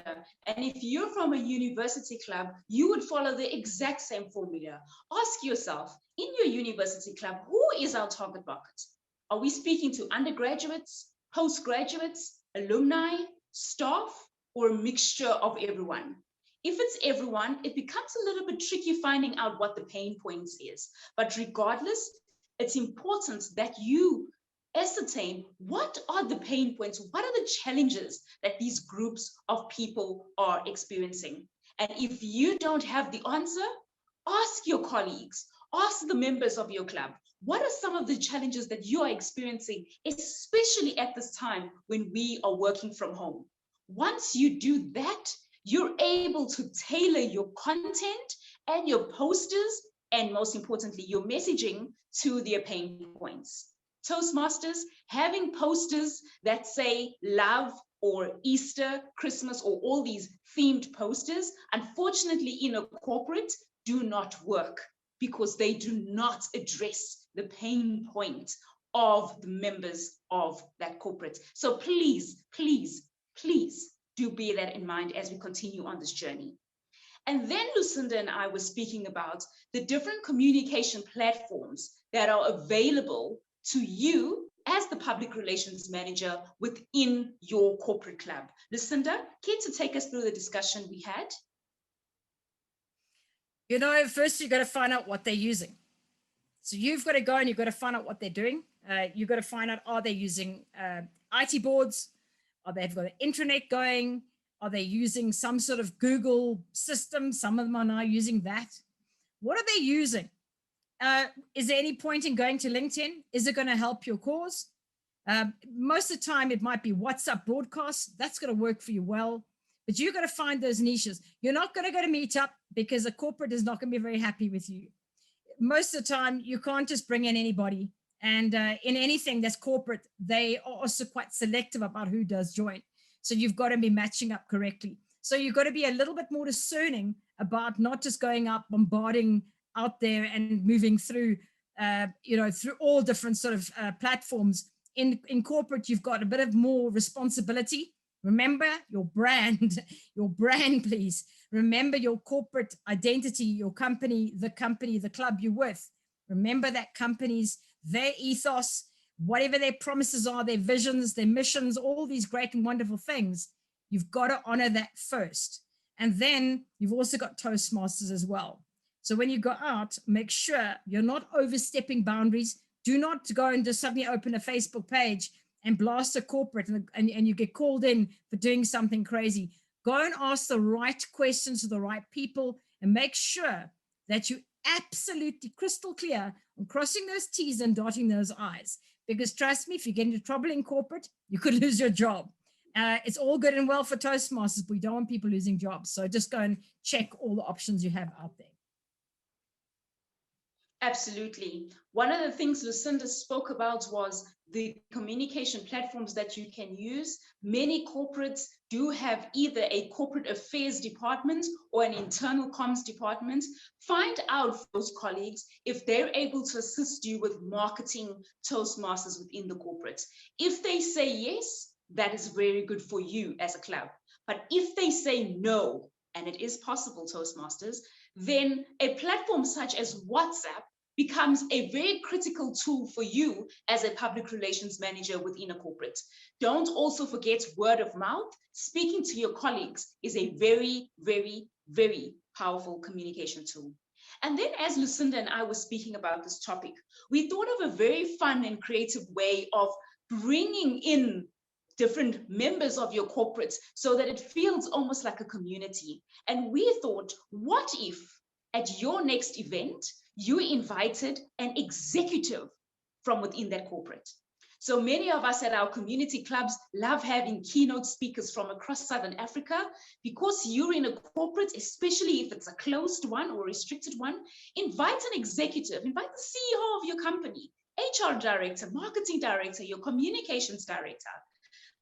S2: And if you're from a university club, you would follow the exact same formula. Ask yourself, in your university club, who is our target market? Are we speaking to undergraduates, postgraduates, alumni, staff, or a mixture of everyone? If it's everyone, it becomes a little bit tricky finding out what the pain points is. But regardless, it's important that you ascertain what are the pain points, what are the challenges that these groups of people are experiencing. And if you don't have the answer, Ask your colleagues, ask the members of your club, what are some of the challenges that you are experiencing, especially at this time when we are working from home? Once you do that, you're able to tailor your content and your posters, and most importantly, your messaging to their pain points. Toastmasters, having posters that say love or Easter, Christmas, or all these themed posters, unfortunately, in a corporate, do not work because they do not address the pain point of the members of that corporate. So please, please, please do bear that in mind as we continue on this journey. And then Lucinda and I were speaking about the different communication platforms that are available to you as the public relations manager within your corporate club. Lucinda, care to take us through the discussion we had?
S4: You know, first you've got to find out what they're using. So you've got to go and you've got to find out what they're doing. You've got to find out, are they using IT boards? Are they've got an intranet going? Are they using some sort of Google system? Some of them are now using that. What are they using? Is there any point in going to LinkedIn? Is it going to help your cause? Most of the time, it might be WhatsApp broadcasts. That's going to work for you well. But you've got to find those niches. You're not going to go to Meetup because a corporate is not going to be very happy with you. Most of the time, you can't just bring in anybody. And in anything that's corporate, they are also quite selective about who does join. So you've got to be matching up correctly. So you've got to be a little bit more discerning about not just going out bombarding out there and moving through, through all different sort of platforms. In corporate, you've got a bit of more responsibility. Remember your brand, please. Remember your corporate identity, your company, the club you're with. Remember that company's, their ethos, whatever their promises are, their visions, their missions, all these great and wonderful things. You've got to honor that first. And then you've also got Toastmasters as well. So when you go out, make sure you're not overstepping boundaries. Do not go and just suddenly open a Facebook page and blast a corporate and you get called in for doing something crazy. Go and ask the right questions to the right people and make sure that you absolutely crystal clear on crossing those T's and dotting those I's. Because trust me, if you get into trouble in corporate, you could lose your job. It's all good and well for Toastmasters, but we don't want people losing jobs. So just go and check all the options you have out there.
S2: Absolutely. One of the things Lucinda spoke about was the communication platforms that you can use. Many corporates do have either a corporate affairs department or an internal comms department. Find out for those colleagues if they're able to assist you with marketing Toastmasters within the corporate. If they say yes, that is very good for you as a club. But if they say no, and it is possible, Toastmasters, then a platform such as WhatsApp becomes a very critical tool for you as a public relations manager within a corporate. Don't also forget word of mouth. Speaking to your colleagues is a very, very, very powerful communication tool. And then as Lucinda and I were speaking about this topic, we thought of a very fun and creative way of bringing in different members of your corporates so that it feels almost like a community. And we thought, what if at your next event, you invited an executive from within that corporate? So many of us at our community clubs love having keynote speakers from across Southern Africa. Because you're in a corporate, especially if it's a closed one or restricted one, invite an executive, invite the CEO of your company, HR director, marketing director, your communications director.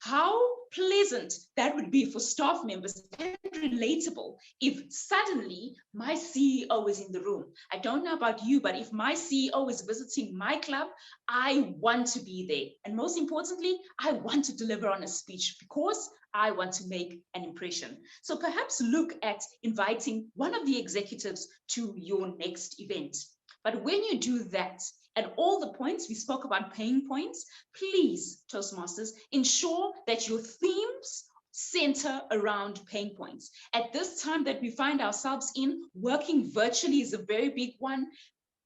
S2: How pleasant that would be for staff members and relatable if suddenly my CEO is in the room. I don't know about you, but if my CEO is visiting my club, I want to be there. And most importantly, I want to deliver on a speech because I want to make an impression. So perhaps look at inviting one of the executives to your next event. But when you do that, and all the points, we spoke about pain points, please, Toastmasters, ensure that your themes center around pain points. At this time that we find ourselves in, working virtually is a very big one.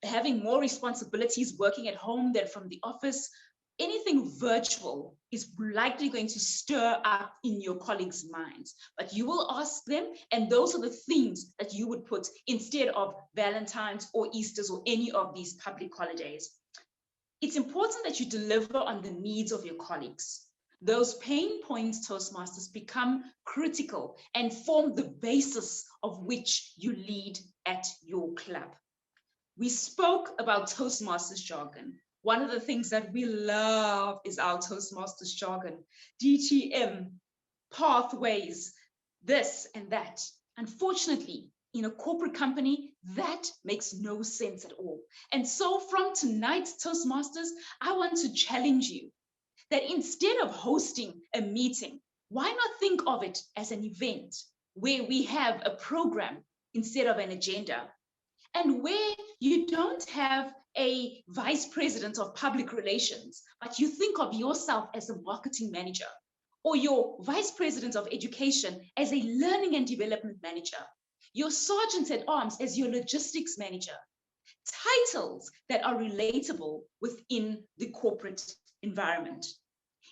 S2: Having more responsibilities working at home than from the office, anything virtual is likely going to stir up in your colleagues' minds, but you will ask them, and those are the themes that you would put instead of Valentine's or Easter's or any of these public holidays. It's important that you deliver on the needs of your colleagues. Those pain points, Toastmasters, become critical and form the basis of which you lead at your club. We spoke about Toastmasters jargon. One of the things that we love is our Toastmasters jargon, DTM, pathways, this and that. Unfortunately, in a corporate company, that makes no sense at all. And so from tonight, Toastmasters, I want to challenge you that instead of hosting a meeting, why not think of it as an event where we have a program instead of an agenda, and where you don't have a vice president of public relations, but you think of yourself as a marketing manager, or your vice president of education as a learning and development manager, your sergeant at arms as your logistics manager. Titles that are relatable within the corporate environment.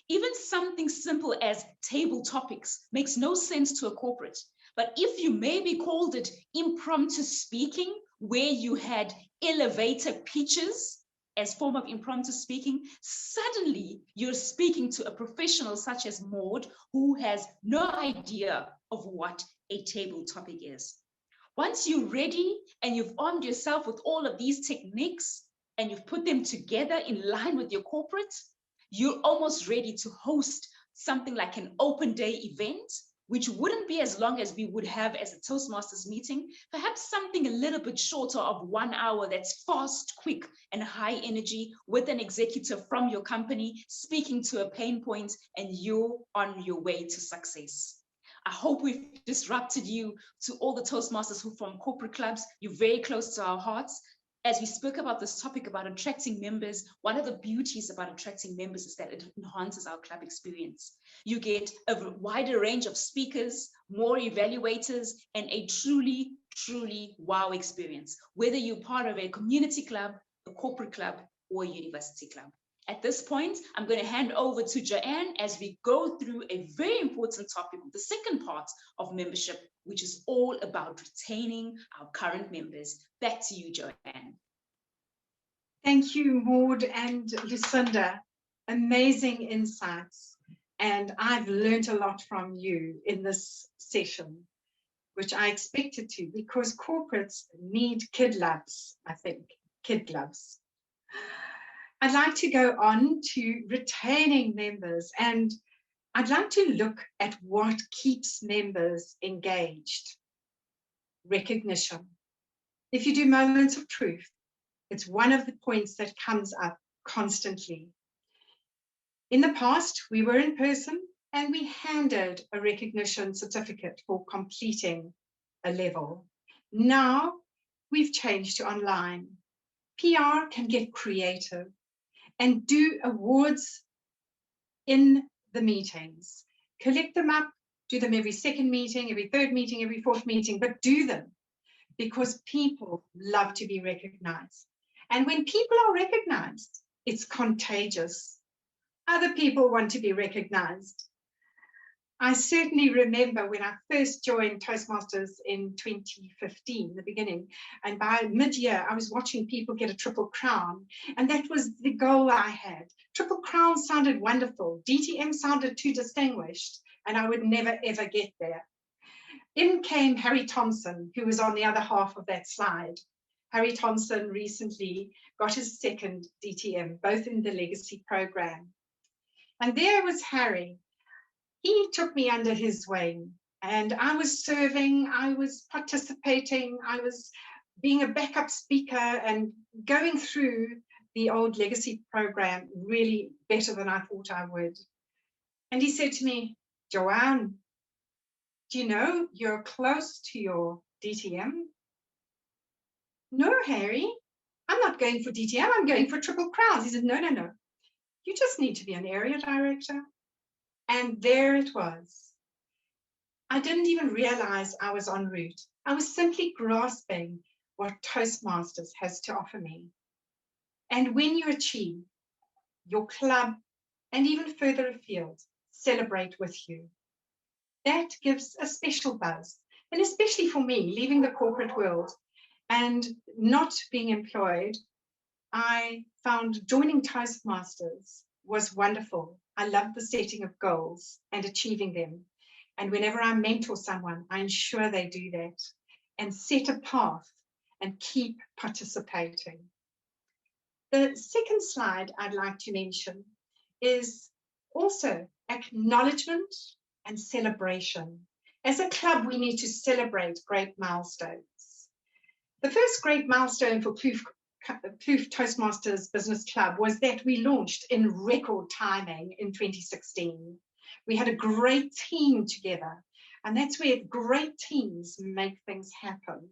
S2: Even something simple as table topics makes no sense to a corporate. But if you maybe called it impromptu speaking, where you had elevator pitches as form of impromptu speaking, suddenly you're speaking to a professional such as Maud, who has no idea of what a table topic is. Once you're ready and you've armed yourself with all of these techniques and you've put them together in line with your corporate, you're almost ready to host something like an open day event, which wouldn't be as long as we would have as a Toastmasters meeting, perhaps something a little bit shorter of 1 hour that's fast, quick, and high energy with an executive from your company speaking to a pain point, and you're on your way to success. I hope we've disrupted you. To all the Toastmasters who from corporate clubs, you're very close to our hearts. As we spoke about this topic about attracting members, one of the beauties about attracting members is that it enhances our club experience. You get a wider range of speakers, more evaluators, and a truly, truly wow experience, whether you're part of a community club, a corporate club, or a university club. At this point, I'm going to hand over to Joanne as we go through a very important topic, the second part of membership, which is all about retaining our current members. Back to you, Joanne.
S6: Thank you, Maud and Lucinda. Amazing insights. And I've learned a lot from you in this session, which I expected to, because corporates need kid gloves, I think, kid gloves. I'd like to go on to retaining members, and I'd like to look at what keeps members engaged. Recognition. If you do moments of truth, it's one of the points that comes up constantly. In the past, we were in person and we handed a recognition certificate for completing a level. Now we've changed to online. PR can get creative and do awards in the meetings. Collect them up, do them every second meeting, every third meeting, every fourth meeting, but do them because people love to be recognized. And when people are recognized, it's contagious. Other people want to be recognized. I certainly remember when I first joined Toastmasters in 2015, the beginning, and by mid-year, I was watching people get a triple crown, and that was the goal I had. Triple crown sounded wonderful. DTM sounded too distinguished, and I would never, ever get there. In came Harry Thompson, who was on the other half of that slide. Harry Thompson recently got his second DTM, both in the legacy program. And there was Harry. He took me under his wing, and I was serving, I was participating, I was being a backup speaker and going through the old legacy program really better than I thought I would. And he said to me, Joanne, do you know you're close to your DTM? No, Harry, I'm not going for DTM, I'm going for triple crowns. He said, no, you just need to be an area director. And there it was. I didn't even realize I was en route. I was simply grasping what Toastmasters has to offer me. And when you achieve your club, and even further afield celebrate with you. That gives a special buzz. And especially for me, leaving the corporate world and not being employed, I found joining Toastmasters was wonderful. I loved the setting of goals and achieving them. And whenever I mentor someone, I ensure they do that and set a path and keep participating. The second slide I'd like to mention is also acknowledgement and celebration. As a club, we need to celebrate great milestones. The first great milestone for Kloof Toastmasters Business Club was that we launched in record timing in 2016. We had a great team together, and that's where great teams make things happen.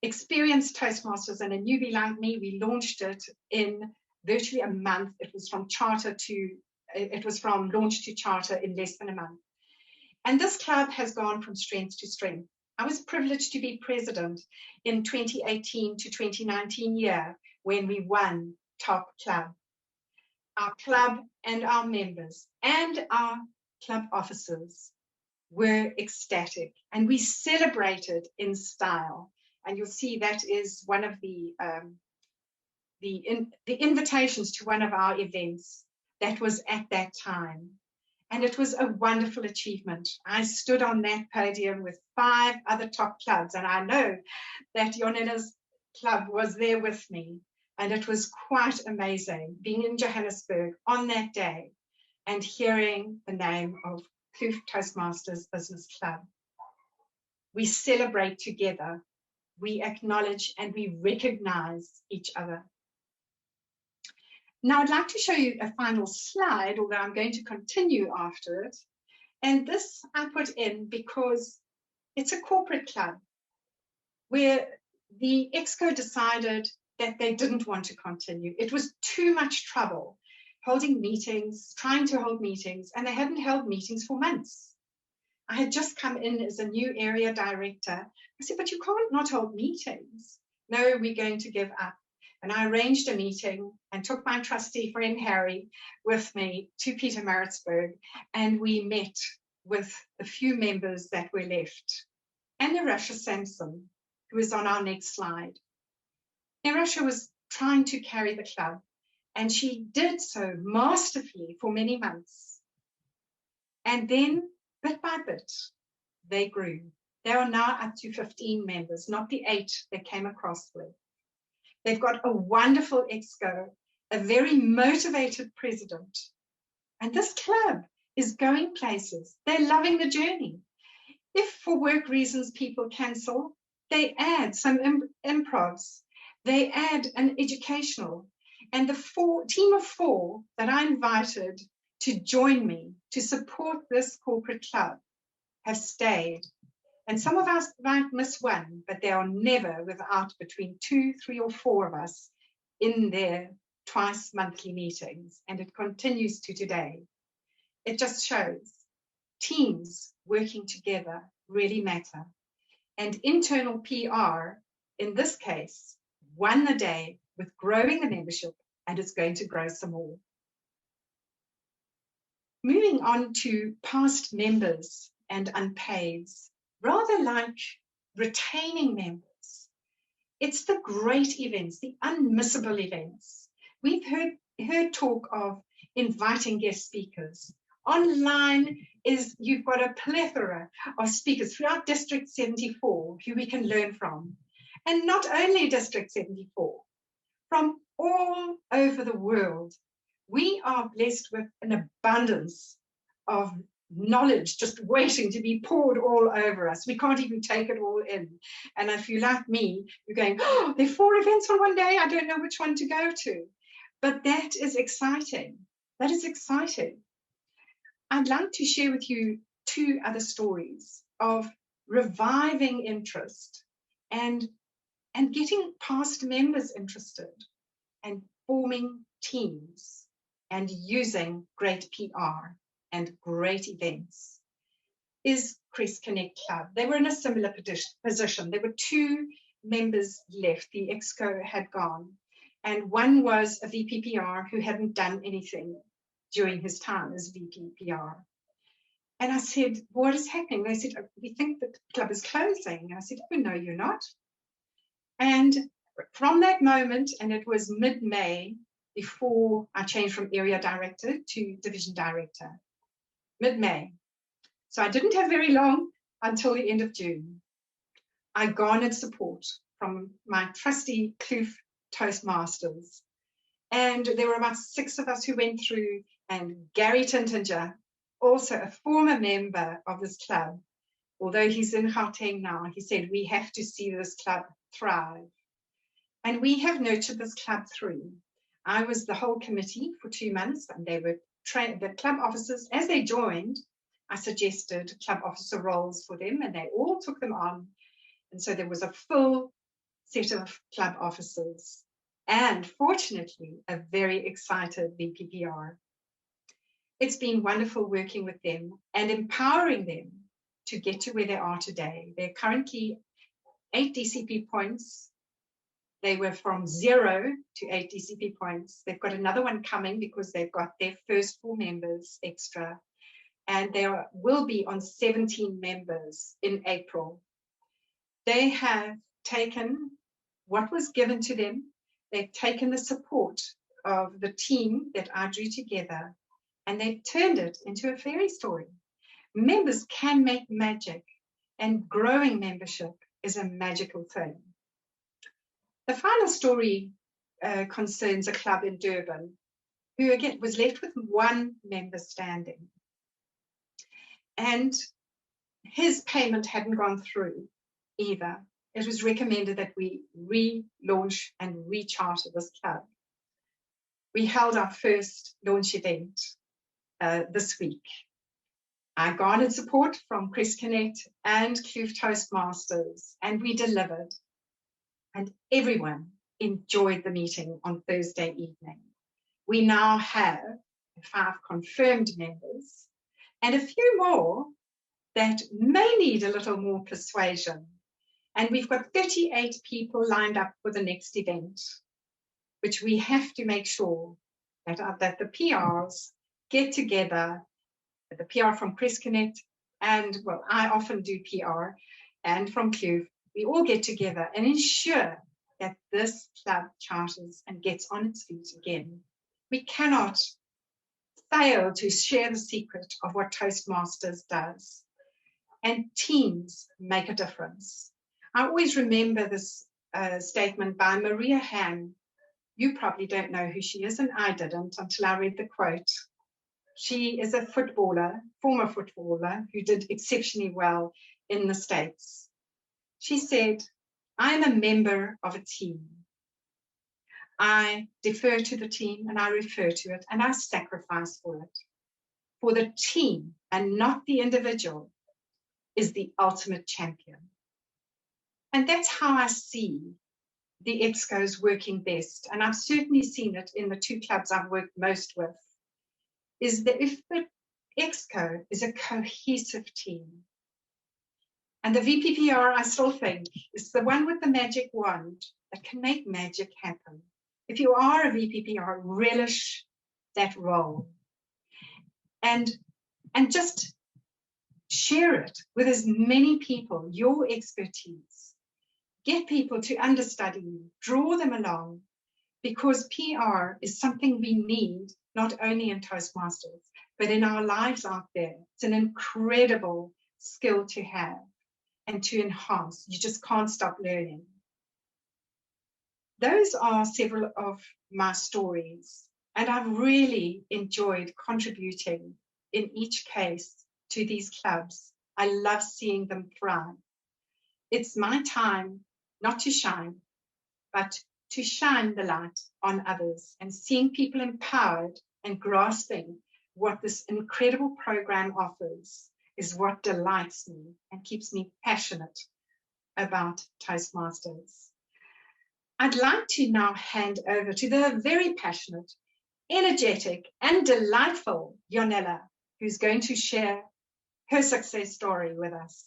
S6: Experienced Toastmasters and a newbie like me, we launched it in virtually a month. It was from launch to charter in less than a month. And this club has gone from strength to strength. I was privileged to be president in 2018 to 2019 year when we won Top Club. Our club and our members and our club officers were ecstatic, and we celebrated in style. And you'll see that is one of the invitations to one of our events that was at that time. And it was a wonderful achievement. I stood on that podium with 5 other top clubs, and I know that Jonella's club was there with me. And it was quite amazing being in Johannesburg on that day and hearing the name of Kloof Toastmasters Business Club. We celebrate together, we acknowledge, and we recognize each other. Now I'd like to show you a final slide, although I'm going to continue after it. And this I put in because it's a corporate club where the ExCo decided that they didn't want to continue. It was too much trouble holding meetings, trying to hold meetings, and they hadn't held meetings for months. I had just come in as a new area director. I said, but you can't not hold meetings. No, we're going to give up. And I arranged a meeting and took my trustee friend Harry with me to Pietermaritzburg, and we met with the few members that were left. And Narasha Sampson, who is on our next slide. Narasha was trying to carry the club, and she did so masterfully for many months. And then, bit by bit, they grew. They are now up to 15 members, not the 8 they came across with. They've got a wonderful ExCo, a very motivated president. And this club is going places. They're loving the journey. If for work reasons people cancel, they add some improvs. They add an educational. And the team of 4 that I invited to join me to support this corporate club have stayed. And some of us might miss one, but they are never without between 2, 3, or 4 of us in their twice monthly meetings. And it continues to today. It just shows teams working together really matter. And internal PR, in this case, won the day with growing the membership, and it's going to grow some more. Moving on to past members and unpaids. Rather like retaining members, it's the great events, the unmissable events. We've heard talk of inviting guest speakers. Online you've got a plethora of speakers throughout District 74 who we can learn from. And not only District 74, from all over the world, we are blessed with an abundance of knowledge just waiting to be poured all over us. We can't even take it all in. And if you're like me, you're going, oh, there are 4 events on one day. I don't know which one to go to. But that is exciting. That is exciting. I'd like to share with you 2 other stories of reviving interest and getting past members interested and forming teams and using great PR and great events is Crest Connect Club. They were in a similar position. There were 2 members left. The ExCo had gone. And one was a VPPR who hadn't done anything during his time as VPPR. And I said, what is happening? They said, we think that the club is closing. And I said, oh, no, you're not. And from that moment, and it was mid-May, before I changed from area director to division director, mid-May. So I didn't have very long until the end of June. I garnered support from my trusty Kloof Toastmasters. And there were about 6 of us who went through, and Gary Tintinger, also a former member of this club, although he's in Gauteng now, he said, we have to see this club thrive. And we have nurtured this club through. I was the whole committee for 2 months, and they were trained, the club officers, as they joined, I suggested club officer roles for them, and they all took them on. And so there was a full set of club officers, and fortunately, a very excited VPPR. It's been wonderful working with them and empowering them to get to where they are today. They're currently 8 DCP points. They were from 0 to 8 DCP points. They've got another one coming because they've got their first 4 members extra. And they will be on 17 members in April. They have taken what was given to them. They've taken the support of the team that I drew together, and they've turned it into a fairy story. Members can make magic, and growing membership is a magical thing. The final story concerns a club in Durban, who again was left with 1 member standing. And his payment hadn't gone through either. It was recommended that we relaunch and recharter this club. We held our first launch event this week. I garnered support from Chris Connect and Kloof Toastmasters, and we delivered. And everyone enjoyed the meeting on Thursday evening. We now have 5 confirmed members and a few more that may need a little more persuasion. And we've got 38 people lined up for the next event, which we have to make sure that the PRs get together, the PR from Chris Connect, and well, I often do PR, and from Kloof, we all get together and ensure that this club charters and gets on its feet again. We cannot fail to share the secret of what Toastmasters does. And teams make a difference. I always remember this statement by Maria Ham. You probably don't know who she is, and I didn't until I read the quote. She is a footballer, former footballer, who did exceptionally well in the States. She said, I'm a member of a team. I defer to the team and I refer to it and I sacrifice for it. For the team and not the individual is the ultimate champion. And that's how I see the EXCOs working best. And I've certainly seen it in the 2 clubs I've worked most with, is that if the EXCO is a cohesive team, and the VPPR, I still think, is the one with the magic wand that can make magic happen. If you are a VPPR, relish that role. And just share it with as many people, your expertise. Get people to understudy you, draw them along, because PR is something we need, not only in Toastmasters, but in our lives out there. It's an incredible skill to have and to enhance. You just can't stop learning. Those are several of my stories, and I've really enjoyed contributing in each case to these clubs. I love seeing them thrive. It's my time not to shine, but to shine the light on others, and seeing people empowered and grasping what this incredible program offers is what delights me and keeps me passionate about Toastmasters. I'd like to now hand over to the very passionate, energetic, and delightful Jonella, who's going to share her success story with us.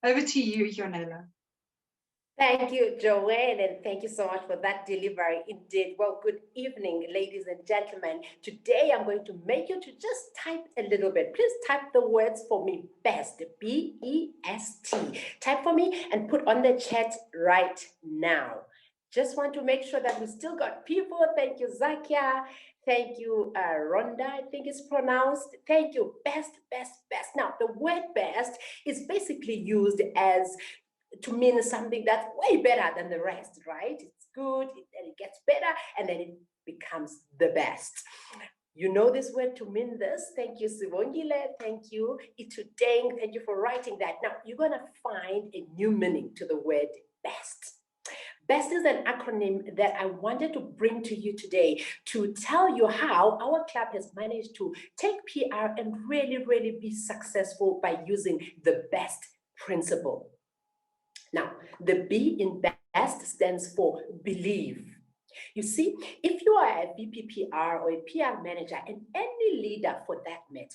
S6: Over to you, Jonella.
S5: Thank you, Joanne, and thank you so much for that delivery. Indeed. Well, good evening, ladies and gentlemen. Today, I'm going to make you to just type a little bit. Please type the words for me, BEST, B-E-S-T. Type for me and put on the chat right now. Just want to make sure that we still got people. Thank you, Zakia. Thank you, Rhonda, I think it's pronounced. Thank you, best, best, best. Now, the word best is basically used as to mean something that's way better than the rest, right? It's good, and it gets better, and then it becomes the best. You know this word to mean this. Thank you, Sivongile. Thank you, Itudeng. Thank you for writing that. Now, you're going to find a new meaning to the word best. BEST is an acronym that I wanted to bring to you today to tell you how our club has managed to take PR and really, really be successful by using the BEST principle. Now, the B in BEST stands for believe. You see, if you are a VPPR or a PR manager and any leader for that matter,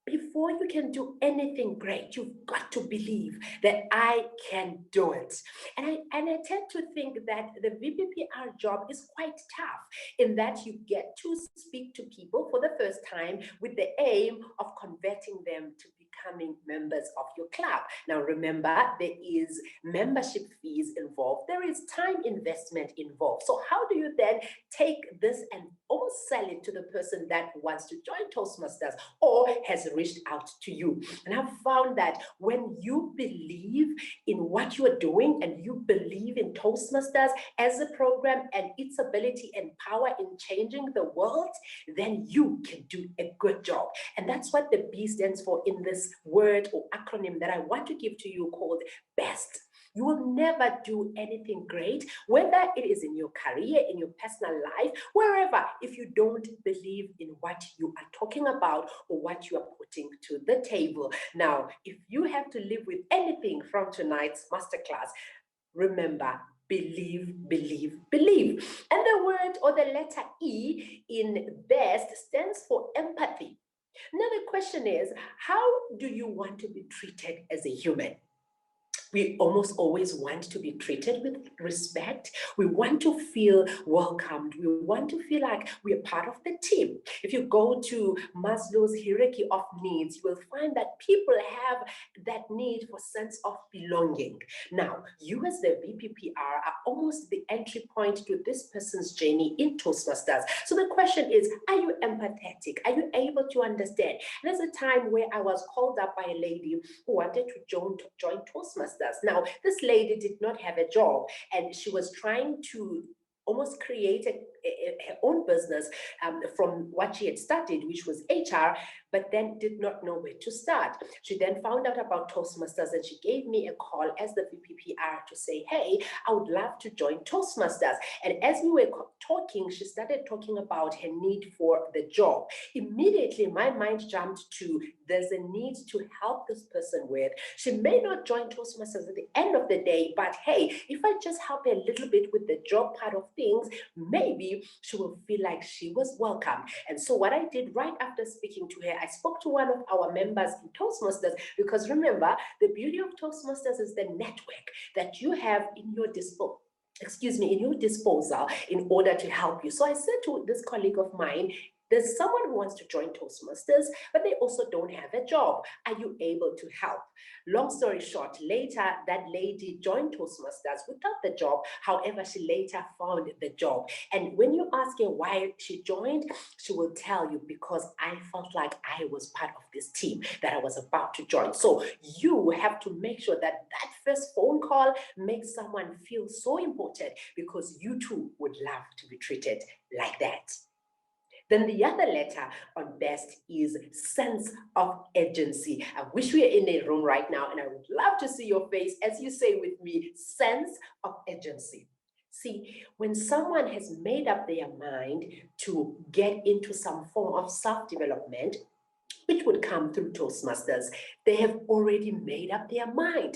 S5: before you can do anything great, you've got to believe that I can do it. And I tend to think that the VPPR job is quite tough in that you get to speak to people for the first time with the aim of converting them to becoming members of your club. Now, remember, there is membership fees involved. There is time investment involved. So how do you then take this and almost sell it to the person that wants to join Toastmasters or has reached out to you? And I've found that when you believe in what you are doing and you believe in Toastmasters as a program and its ability and power in changing the world, then you can do a good job. And that's what the B stands for in this word or acronym that I want to give to you called BEST. You will never do anything great, whether it is in your career, in your personal life, wherever, if you don't believe in what you are talking about or what you are putting to the table. Now, if you have to live with anything from tonight's masterclass, remember, believe, believe, believe. And the word or the letter E in BEST stands for empathy. Now, the question is, how do you want to be treated as a human? We almost always want to be treated with respect. We want to feel welcomed. We want to feel like we are part of the team. If you go to Maslow's hierarchy of needs, you will find that people have that need for sense of belonging. Now, you as the VPPR are almost the entry point to this person's journey in Toastmasters. So the question is, are you empathetic? Are you able to understand? And there's a time where I was called up by a lady who wanted to join Toastmasters. Now, this lady did not have a job and she was trying to almost create her own business from what she had studied, which was HR, but then did not know where to start. She then found out about Toastmasters and she gave me a call as the VPPR to say, hey, I would love to join Toastmasters. And as we were talking, she started talking about her need for the job. Immediately, my mind jumped to there's a need to help this person with. She may not join Toastmasters at the end of the day, but hey, if I just help her a little bit with the job part of things, maybe she will feel like she was welcome. And so what I did right after speaking to her, I spoke to one of our members in Toastmasters, because remember, the beauty of Toastmasters is the network that you have in your disposal in order to help you. So I said to this colleague of mine, there's someone who wants to join Toastmasters, but they also don't have a job. Are you able to help? Long story short, later that lady joined Toastmasters without the job. However, she later found the job. And when you ask her why she joined, she will tell you, because I felt like I was part of this team that I was about to join. So you have to make sure that that first phone call makes someone feel so important, because you too would love to be treated like that. Then the other letter on BEST is sense of urgency. I wish we were in a room right now and I would love to see your face as you say with me, sense of urgency. See, when someone has made up their mind to get into some form of self-development, which would come through Toastmasters, they have already made up their mind.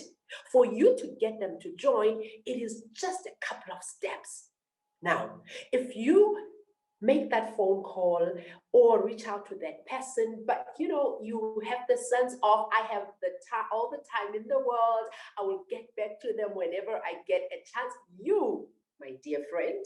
S5: For you to get them to join, it is just a couple of steps. Now, if you make that phone call or reach out to that person, but you have the sense of, I have all the time in the world, I will get back to them whenever I get a chance. You, my dear friend,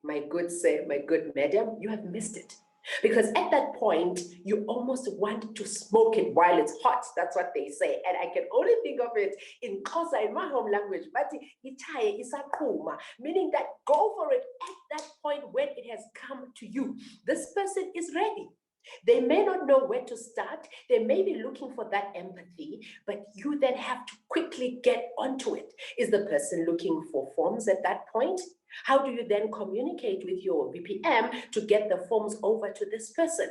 S5: my good sir, my good madam, you have missed it. Because at that point, you almost want to smoke it while it's hot. That's what they say. And I can only think of it in Xhosa, in my home language, but itaye isaphuma, meaning that go for it at that point when it has come to you. This person is ready. They may not know where to start. They may be looking for that empathy, but you then have to quickly get onto it. Is the person looking for forms at that point? How do you then communicate with your VPM to get the forms over to this person?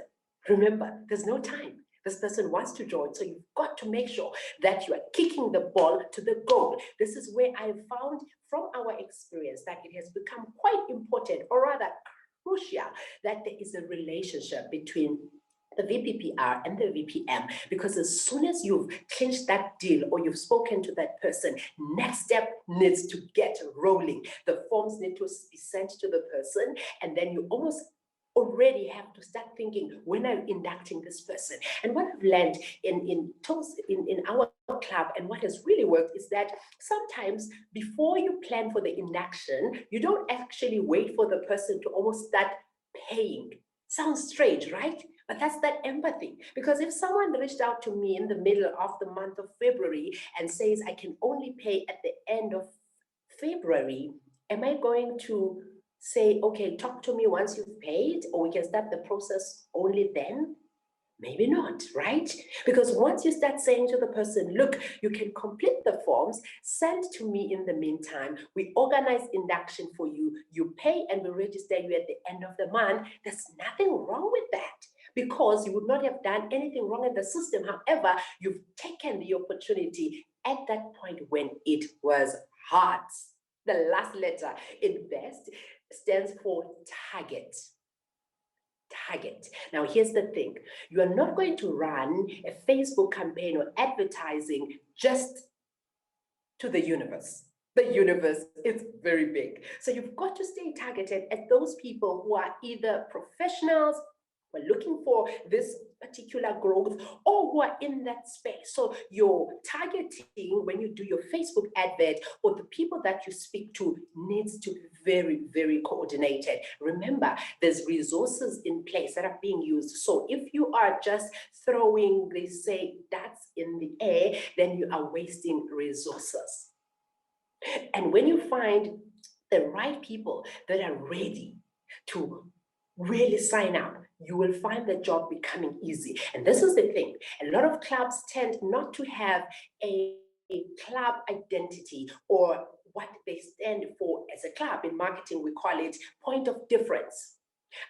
S5: Remember, there's no time. This person wants to join, so you've got to make sure that you are kicking the ball to the goal. This is where I found from our experience that it has become quite important, or rather crucial, that there is a relationship between the VPPR and the VPM, because as soon as you've clinched that deal or you've spoken to that person, next step needs to get rolling. The forms need to be sent to the person, and then you almost already have to start thinking, when I'm inducting this person. And what I've learned in our club, and what has really worked, is that sometimes before you plan for the induction, you don't actually wait for the person to almost start paying. Sounds strange, right? But that's that empathy. Because if someone reached out to me in the middle of the month of February and says, I can only pay at the end of February, am I going to say, okay, talk to me once you've paid, or we can start the process only then? Maybe not, right? Because once you start saying to the person, look, you can complete the forms, send to me in the meantime, we organize induction for you, you pay and we register you at the end of the month, there's nothing wrong with that, because you would not have done anything wrong in the system. However, you've taken the opportunity at that point when it was hard. The last letter, invest, stands for target. Target. Now, here's the thing. You are not going to run a Facebook campaign or advertising just to the universe. The universe is very big. So you've got to stay targeted at those people who are either professionals, who are looking for this particular growth, or who are in that space. So your targeting, when you do your Facebook advert, or the people that you speak to, needs to be very, very coordinated. Remember, there's resources in place that are being used. So if you are just throwing, they say, that's in the air, then you are wasting resources. And when you find the right people that are ready to really sign up, you will find the job becoming easy. And this is the thing. A lot of clubs tend not to have a club identity, or what they stand for as a club. In marketing, we call it point of difference.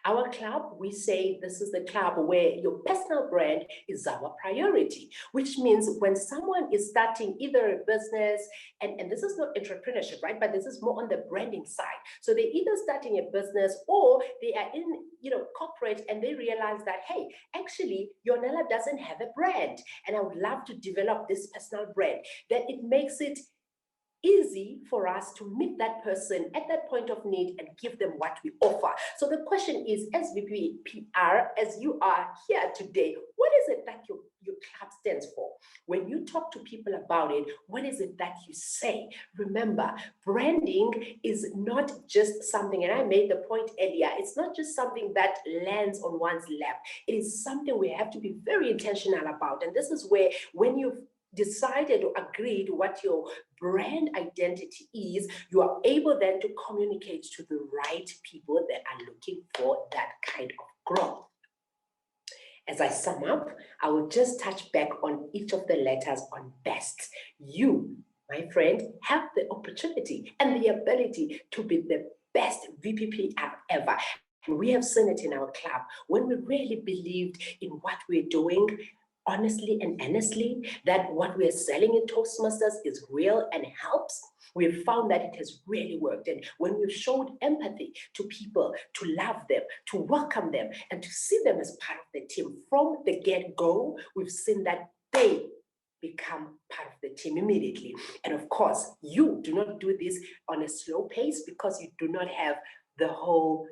S5: Our club, we say this is the club where your personal brand is our priority, which means when someone is starting either a business, and this is not entrepreneurship, right? But this is more on the branding side. So they're either starting a business, or they are in, corporate, and they realize that, hey, actually, Yonela doesn't have a brand, and I would love to develop this personal brand. Then it makes it easy for us to meet that person at that point of need and give them what we offer. So the question is, as VPPR, as you are here today, what is it that your club stands for? When you talk to people about it, what is it that you say? Remember, branding is not just something, and I made the point earlier, it's not just something that lands on one's lap. It is something we have to be very intentional about. And this is where, when you've decided or agreed what your brand identity is, you are able then to communicate to the right people that are looking for that kind of growth. As I sum up, I will just touch back on each of the letters on best. You, my friend, have the opportunity and the ability to be the best VPP ever. And we have seen it in our club when we really believed in what we're doing, honestly and honestly, that what we are selling in Toastmasters is real and helps. We've found that it has really worked. And when we've showed empathy to people, to love them, to welcome them, and to see them as part of the team from the get-go, we've seen that they become part of the team immediately. And of course, you do not do this on a slow pace, because you do not have the whole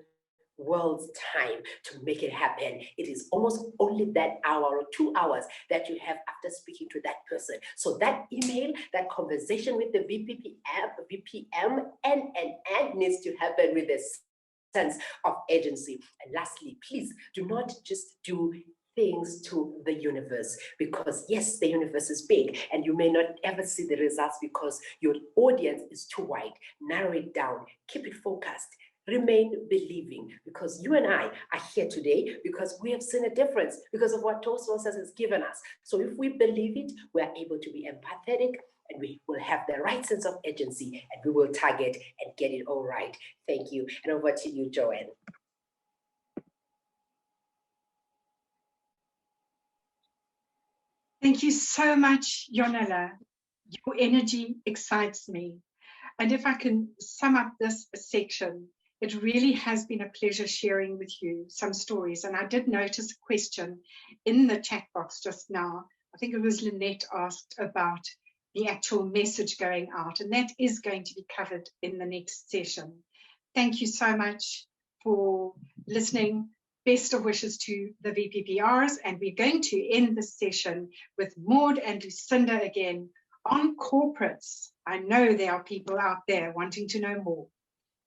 S5: world's time to make it happen. It is almost only that hour or 2 hours that you have after speaking to that person. So that email, that conversation with the VPM and needs to happen with a sense of agency. And lastly, please do not just do things to the universe, because yes, the universe is big and you may not ever see the results because your audience is too wide. Narrow it down, keep it focused, remain believing, because you and I are here today because we have seen a difference because of what Toastmasters has given us. So if we believe it, we are able to be empathetic and we will have the right sense of agency and we will target and get it all right. Thank you. And over to you, Joanne.
S6: Thank you so much, Yonela. Your energy excites me. And if I can sum up this section, it really has been a pleasure sharing with you some stories. And I did notice a question in the chat box just now. I think it was Lynette asked about the actual message going out, and that is going to be covered in the next session. Thank you so much for listening. Best of wishes to the VPPRs, and we're going to end this session with Maud and Lucinda again on corporates. I know there are people out there wanting to know more.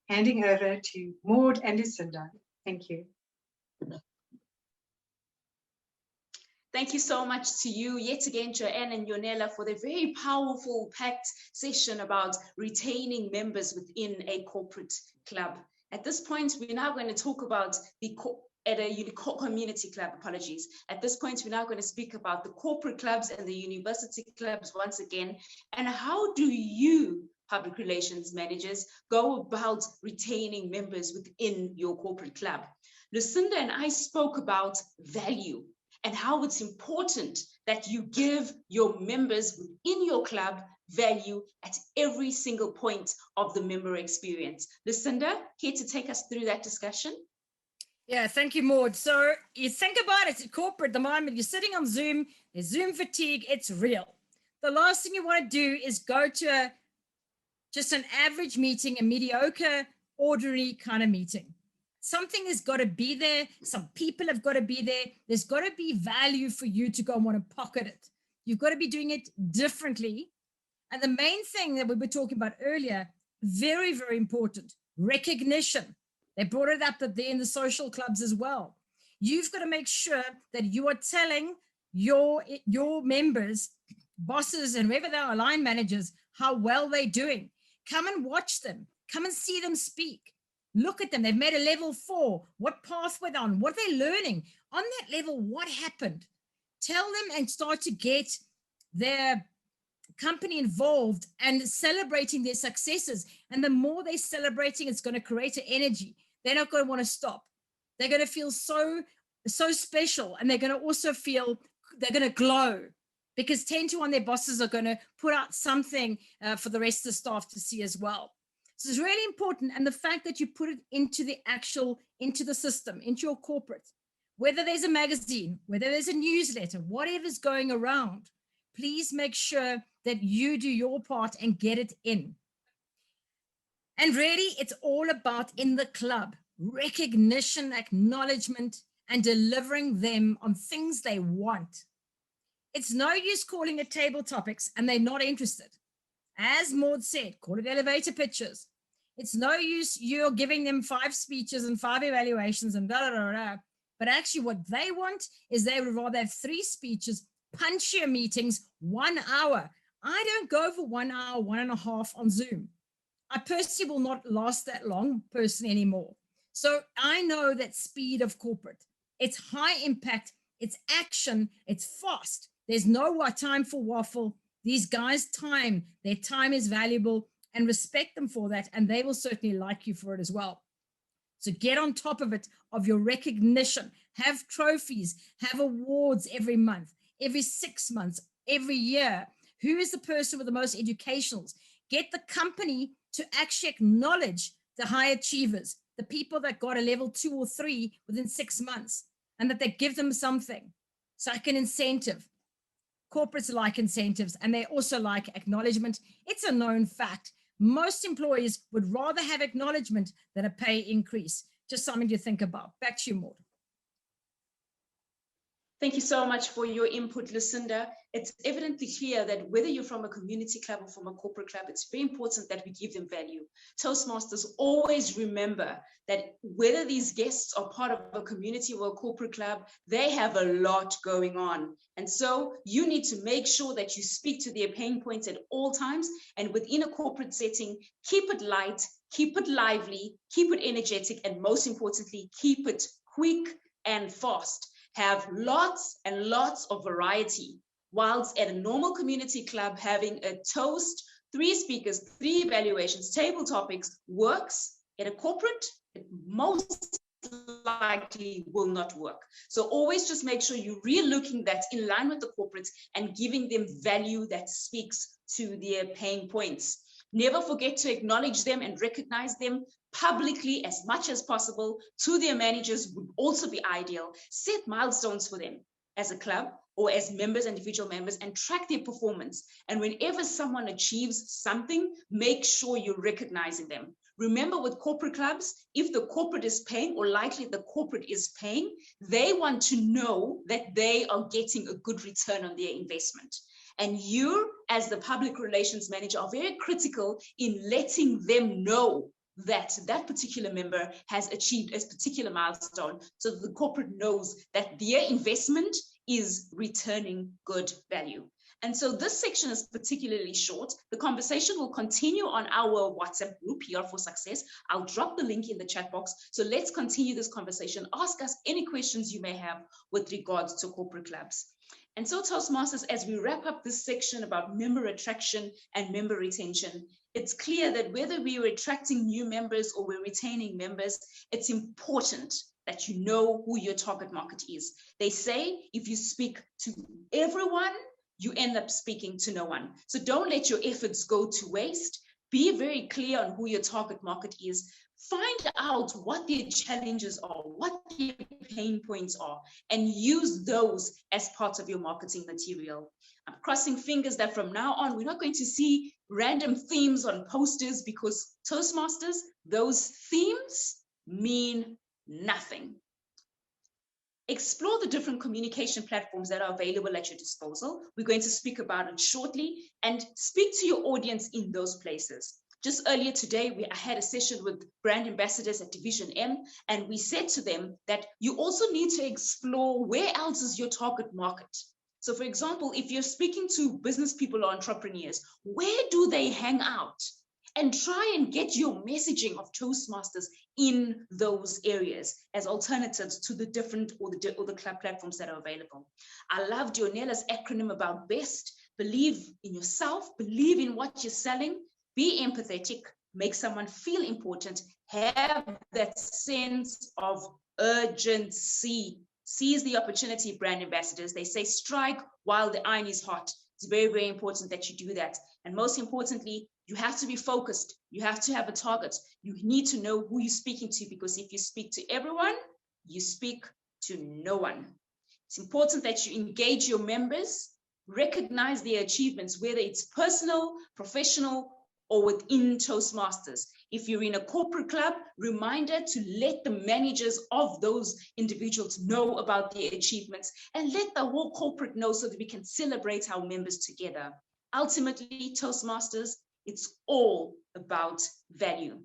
S6: Handing over to Maud and Lucinda. Thank you.
S2: Thank you so much to you yet again, Joanne and Yonela, for the very powerful, packed session about retaining members within a corporate club. At this point, we're now going to talk about at a community club, apologies. At this point, we're now going to speak about the corporate clubs and the university clubs once again. And how do you, public relations managers, go about retaining members within your corporate club? Lucinda and I spoke about value and how it's important that you give your members within your club value at every single point of the member experience. Lucinda, here to take us through that discussion?
S4: Yeah, thank you, Maud. So you think about it, at corporate, the moment you're sitting on Zoom, there's Zoom fatigue, it's real. The last thing you want to do is go to just an average meeting, a mediocre, ordinary kind of meeting. Something has got to be there. Some people have got to be there. There's got to be value for you to go and want to pocket it. You've got to be doing it differently. And the main thing that we were talking about earlier, very, very important, recognition. They brought it up there in the social clubs as well. You've got to make sure that you are telling your members, bosses, and whoever they are, line managers, how well they're doing. Come and watch them. Come and see them speak. Look at them. They've made a level 4. What path were they on? What are they learning? On that level, what happened? Tell them and start to get their company involved and celebrating their successes. And the more they're celebrating, it's going to create an energy. They're not going to want to stop. They're going to feel so special. And they're going to also feel, they're going to glow, because 10 to 1, their bosses are going to put out something for the rest of the staff to see as well. So it's really important. And the fact that you put it into the system, into your corporate, whether there's a magazine, whether there's a newsletter, whatever's going around, please make sure that you do your part and get it in. And really, it's all about in the club, recognition, acknowledgement, and delivering them on things they want. It's no use calling it table topics and they're not interested. As Maud said, call it elevator pitches. It's no use you're giving them 5 speeches and 5 evaluations and blah, blah, blah, blah. But actually what they want is they would rather have 3 speeches, punchier meetings, 1 hour. I don't go for 1 hour, 1.5 on Zoom. I personally will not last that long personally anymore. So I know that speed of corporate, it's high impact, it's action, it's fast. There's no time for waffle. These guys' their time is valuable, and respect them for that. And they will certainly like you for it as well. So get on top of it, of your recognition, have trophies, have awards every month, every 6 months, every year. Who is the person with the most educationals? Get the company to actually acknowledge the high achievers, the people that got a level 2 or 3 within 6 months, and that they give them something. So like an incentive. Corporates like incentives, and they also like acknowledgement. It's a known fact. Most employees would rather have acknowledgement than a pay increase. Just something to think about. Back to you, Maud.
S2: Thank you so much for your input, Lucinda. It's evidently clear that whether you're from a community club or from a corporate club, it's very important that we give them value. Toastmasters always remember that whether these guests are part of a community or a corporate club, they have a lot going on. And so you need to make sure that you speak to their pain points at all times. And within a corporate setting, keep it light, keep it lively, keep it energetic, and most importantly, keep it quick and fast. Have lots and lots of variety. Whilst at a normal community club, having a toast, 3 speakers, 3 evaluations, table topics works. At a corporate, it most likely will not work. So always just make sure you're re-looking that in line with the corporates and giving them value that speaks to their pain points. Never forget to acknowledge them and recognize them publicly as much as possible. To their managers would also be ideal. Set milestones for them as a club or as members, individual members, and track their performance. And whenever someone achieves something, make sure you're recognizing them. Remember, with corporate clubs, if the corporate is paying, or likely the corporate is paying, they want to know that they are getting a good return on their investment. And you, as the public relations manager, are very critical in letting them know that that particular member has achieved a particular milestone, so that the corporate knows that their investment is returning good value. And so this section is particularly short. The conversation will continue on our WhatsApp group, PR for Success. I'll drop the link in the chat box. So let's continue this conversation. Ask us any questions you may have with regards to corporate clubs. And so, Toastmasters, as we wrap up this section about member attraction and member retention, it's clear that whether we are attracting new members or we're retaining members, it's important that you know who your target market is. They say if you speak to everyone, you end up speaking to no one. So don't let your efforts go to waste. Be very clear on who your target market is. Find out what their challenges are, what their pain points are, and use those as part of your marketing material. I'm crossing fingers that from now on, we're not going to see random themes on posters, because Toastmasters, those themes mean nothing. Explore the different communication platforms that are available at your disposal. We're going to speak about it shortly, and speak to your audience in those places. Just earlier today, I had a session with brand ambassadors at Division M, and we said to them that you also need to explore where else is your target market. So for example, if you're speaking to business people or entrepreneurs, where do they hang out? And try and get your messaging of Toastmasters in those areas as alternatives to the different or the club platforms that are available. I loved Dionella's acronym about BEST. Believe in yourself, believe in what you're selling, be empathetic, make someone feel important, have that sense of urgency. Seize the opportunity, brand ambassadors. They say strike while the iron is hot. It's very, very important that you do that. And most importantly, you have to be focused. You have to have a target. You need to know who you're speaking to, because if you speak to everyone, you speak to no one. It's important that you engage your members, recognize their achievements, whether it's personal, professional, or within Toastmasters. If you're in a corporate club, reminder to let the managers of those individuals know about their achievements, and let the whole corporate know, so that we can celebrate our members together. Ultimately, Toastmasters, it's all about value.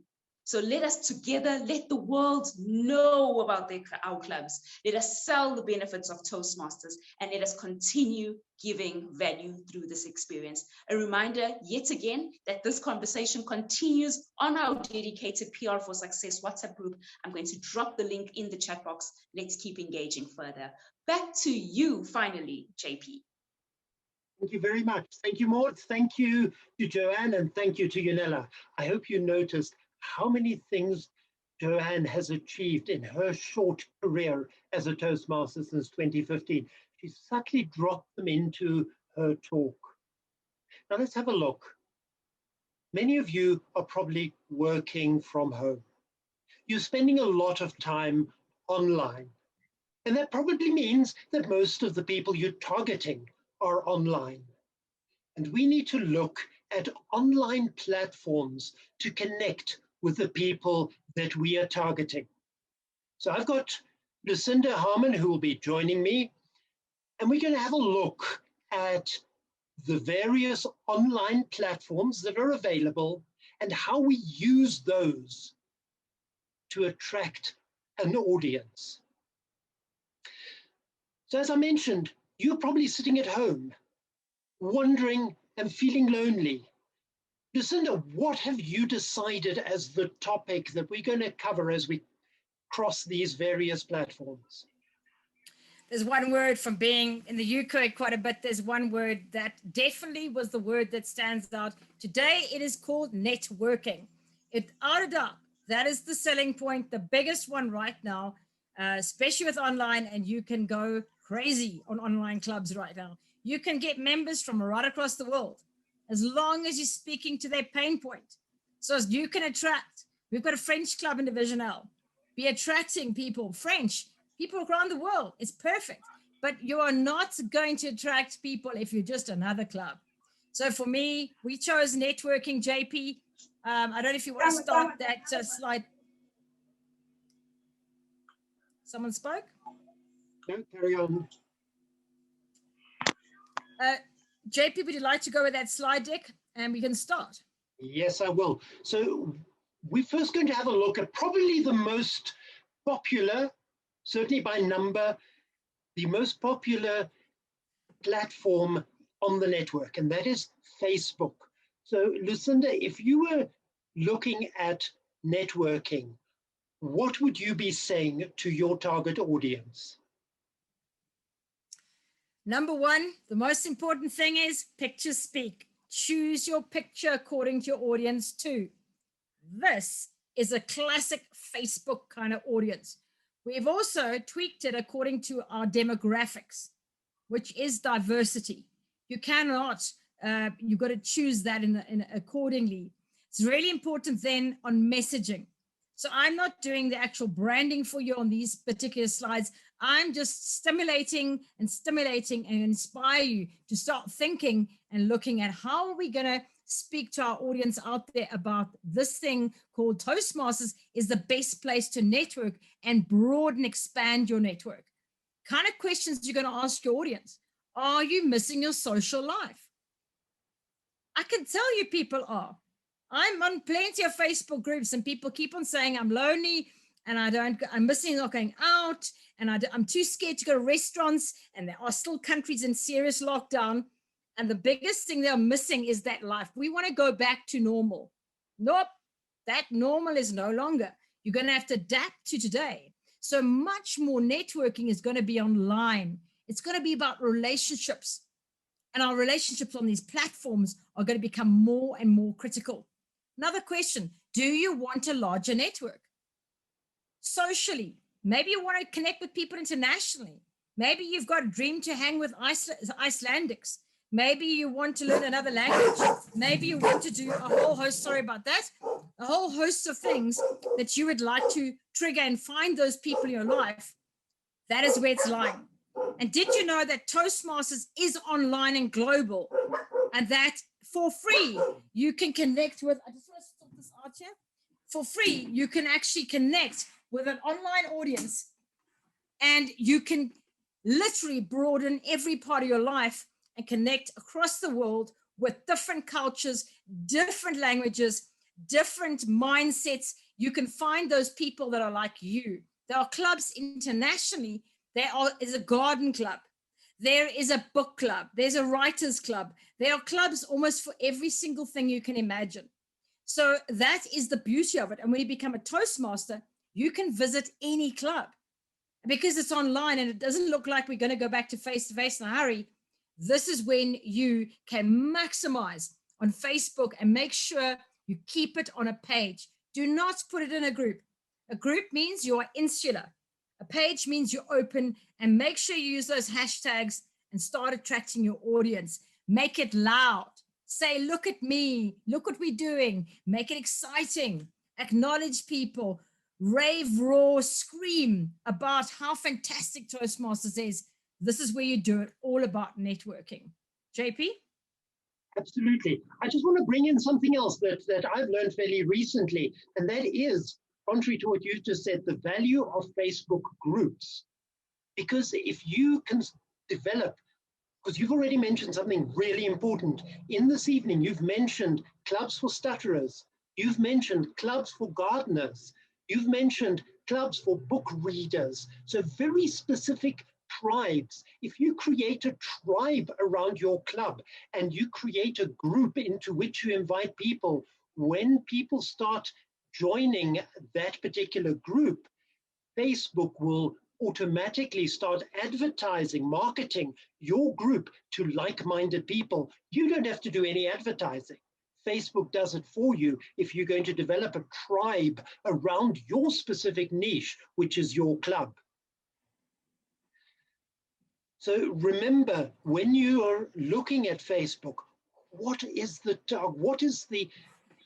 S2: So let us together, let the world know about our clubs. Let us sell the benefits of Toastmasters, and let us continue giving value through this experience. A reminder yet again that this conversation continues on our dedicated PR for Success WhatsApp group. I'm going to drop the link in the chat box. Let's keep engaging further. Back to you finally, JP.
S3: Thank you very much. Thank you, Maud. Thank you to Joanne, and thank you to Yunella. I hope you noticed how many things Joanne has achieved in her short career as a Toastmaster since 2015. She subtly dropped them into her talk. Now let's have a look. Many of you are probably working from home. You're spending a lot of time online. And that probably means that most of the people you're targeting are online. And we need to look at online platforms to connect with the people that we are targeting. So I've got Lucinda Harmon, who will be joining me, and we're going to have a look at the various online platforms that are available and how we use those to attract an audience. So as I mentioned, you're probably sitting at home, wondering and feeling lonely. Lucinda, what have you decided as the topic that we're going to cover as we cross these various platforms?
S4: There's one word from being in the UK quite a bit. There's one word that definitely was the word that stands out. Today, it is called networking. Without a doubt, that is the selling point, the biggest one right now, especially with online, and you can go crazy on online clubs right now. You can get members from right across the world, as long as you're speaking to their pain point. So as you can attract, we've got a French club in Division L, be attracting people, French, people around the world. It's perfect. But you are not going to attract people if you're just another club. So for me, we chose networking, JP. I don't know if you want to start that slide. Someone spoke?
S3: No, carry on.
S4: JP, would you like to go with that slide deck? And we can start.
S3: Yes, I will. So we're first going to have a look at probably the most popular, certainly by number, the most popular platform on the network, and that is Facebook. So Lucinda, if you were looking at networking, what would you be saying to your target audience?
S4: Number one, the most important thing is pictures speak. Choose your picture according to your audience too. This is a classic Facebook kind of audience. We've also tweaked it according to our demographics, which is diversity. You cannot, you've got to choose that in accordingly. It's really important then on messaging. So I'm not doing the actual branding for you on these particular slides. I'm just stimulating and inspire you to start thinking and looking at how are we going to speak to our audience out there about this thing called Toastmasters is the best place to network and broaden, expand your network. Kind of questions you're going to ask your audience. Are you missing your social life? I can tell you people are. I'm on plenty of Facebook groups and people keep on saying I'm lonely and I'm missing not going out and I'm too scared to go to restaurants, and there are still countries in serious lockdown. And the biggest thing they're missing is that life. We want to go back to normal. Nope, that normal is no longer. You're going to have to adapt to today. So much more networking is going to be online. It's going to be about relationships. And our relationships on these platforms are going to become more and more critical. Another question, do you want a larger network? Socially, maybe you want to connect with people internationally. Maybe you've got a dream to hang with Icelandics. Maybe you want to learn another language. Maybe you want to do a whole host, sorry about that, a whole host of things that you would like to trigger and find those people in your life. That is where it's lying. And did you know that Toastmasters is online and global, and that for free you can connect with, I just want to stop this out here. For free, you can actually connect with an online audience, and you can literally broaden every part of your life and connect across the world with different cultures, different languages, different mindsets. You can find those people that are like you. There are clubs internationally. There is a garden club. There is a book club. There's a writer's club. There are clubs almost for every single thing you can imagine. So that is the beauty of it. And when you become a Toastmaster, you can visit any club because it's online and it doesn't look like we're going to go back to face-to-face in a hurry. This is when you can maximize on Facebook and make sure you keep it on a page. Do not put it in a group. A group means you're insular. A page means you're open, and make sure you use those hashtags and start attracting your audience. Make it loud. Say, look at me. Look what we're doing. Make it exciting. Acknowledge people. Rave, roar, scream about how fantastic Toastmasters is. This is where you do it, all about networking. JP?
S3: Absolutely. I just want to bring in something else that I've learned fairly recently, and that is contrary to what you just said, the value of Facebook groups. Because if you can develop, because you've already mentioned something really important. In this evening, you've mentioned clubs for stutterers. You've mentioned clubs for gardeners. You've mentioned clubs for book readers. So very specific tribes. If you create a tribe around your club and you create a group into which you invite people, when people start joining that particular group, Facebook will automatically start advertising, marketing your group to like-minded people. You don't have to do any advertising. Facebook does it for you if you're going to develop a tribe around your specific niche, which is your club. So remember, when you are looking at Facebook, what is the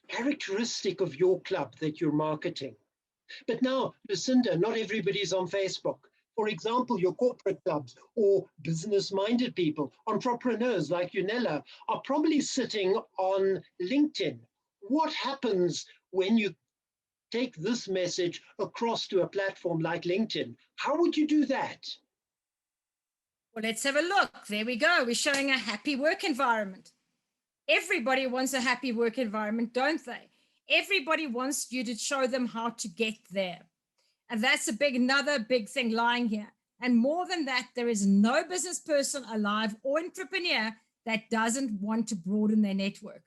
S3: characteristic of your club that you're marketing? But now, Lucinda, not everybody's on Facebook. For example, your corporate clubs or business-minded people, entrepreneurs like Unella, are probably sitting on LinkedIn. What happens when you take this message across to a platform like LinkedIn? How would you do that?
S4: Well, let's have a look. There we go. We're showing a happy work environment. Everybody wants a happy work environment, don't they? Everybody wants you to show them how to get there. And that's another big thing lying here. And more than that, there is no business person alive or entrepreneur that doesn't want to broaden their network.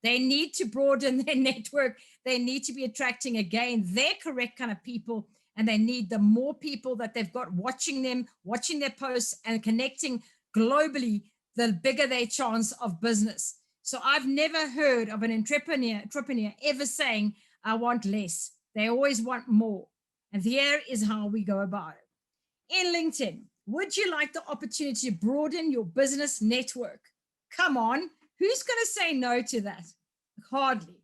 S4: They need to broaden their network. They need to be attracting, again, their correct kind of people. And they need the more people that they've got watching them, watching their posts and connecting globally, the bigger their chance of business. So I've never heard of an entrepreneur ever saying, I want less. They always want more. And here is how we go about it. In LinkedIn, would you like the opportunity to broaden your business network? Come on, who's going to say no to that? Hardly.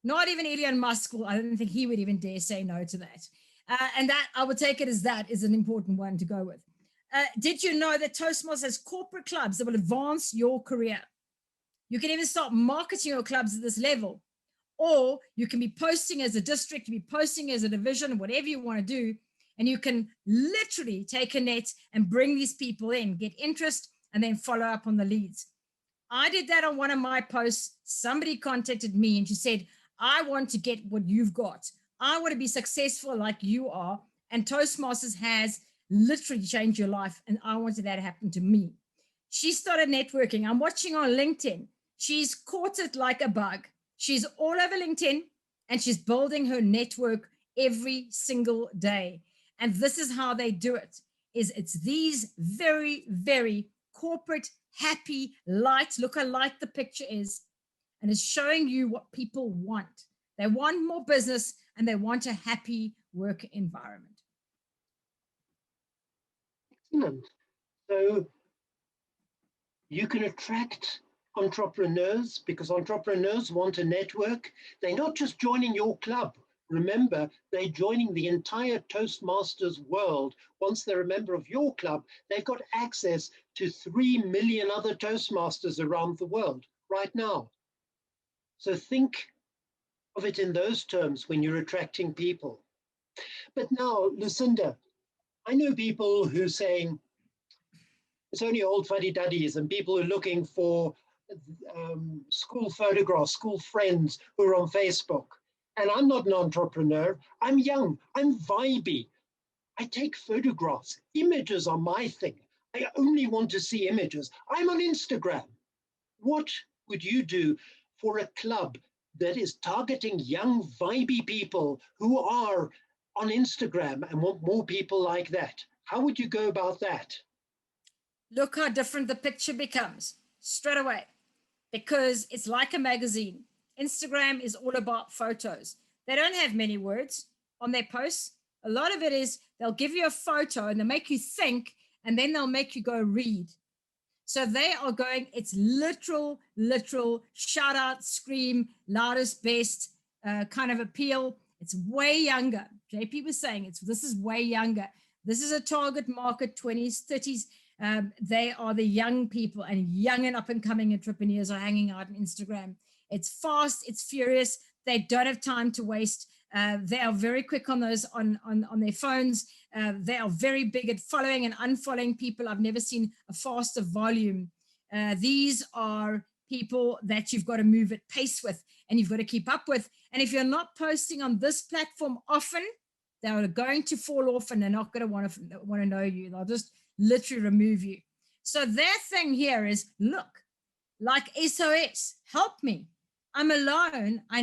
S4: Not even Elon Musk. I don't think he would even dare say no to that. And that, I would take it as that is an important one to go with. Did you know that Toastmasters has corporate clubs that will advance your career? You can even start marketing your clubs at this level. Or you can be posting as a district, you can be posting as a division, whatever you want to do. And you can literally take a net and bring these people in, get interest, and then follow up on the leads. I did that on one of my posts. Somebody contacted me and she said, I want to get what you've got. I want to be successful like you are. And Toastmasters has literally changed your life. And I wanted that to happen to me. She started networking. I'm watching on LinkedIn. She's caught it like a bug. She's all over LinkedIn and she's building her network every single day. And this is how they do it. It's these very, very corporate, happy lights. Look how light the picture is. And it's showing you what people want. They want more business and they want a happy work environment.
S3: Excellent. So you can attract entrepreneurs because entrepreneurs want a network. They're not just joining your club. Remember, they're joining the entire Toastmasters world. Once they're a member of your club, they've got access to 3 million other Toastmasters around the world right now. So think of it in those terms when you're attracting people. But now, Lucinda, I know people who are saying, it's only old fuddy-duddies and people who are looking for school photographs, school friends who are on Facebook. And I'm not an entrepreneur. I'm young. I'm vibey. I take photographs. Images are my thing. I only want to see images. I'm on Instagram. What would you do for a club that is targeting young, vibey people who are on Instagram and want more people like that? How would you go about that?
S4: Look how different the picture becomes straight away, because it's like a magazine. Instagram is all about photos. They don't have many words on their posts. A lot of it is they'll give you a photo and they'll make you think, and then they'll make you go read. So they are going, it's literal, shout out, scream, loudest, best kind of appeal. It's way younger. JP was saying this is way younger. This is a target market, 20s, 30s. They are the young people, and young and up and coming entrepreneurs are hanging out on Instagram. It's fast, it's furious. They don't have time to waste. They are very quick on those on their phones. They are very big at following and unfollowing people. I've never seen a faster volume. These are people that you've got to move at pace with and you've got to keep up with. And if you're not posting on this platform often, they're going to fall off and they're not going to want to know you. They'll just literally remove you. So their thing here is, look, like SOS, help me. I'm alone. I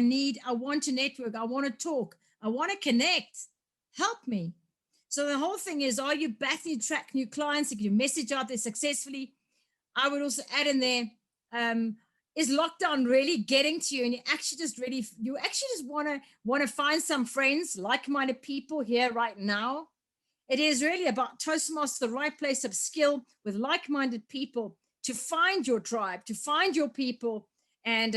S4: want to network. I want to talk. I want to connect. Help me. So the whole thing is, are you battling to attract new clients? If you message out there successfully, I would also add in there, is lockdown really getting to you? And you actually just want to find some friends, like-minded people here right now. It is really about Toastmasters, the right place of skill with like-minded people to find your tribe, to find your people, and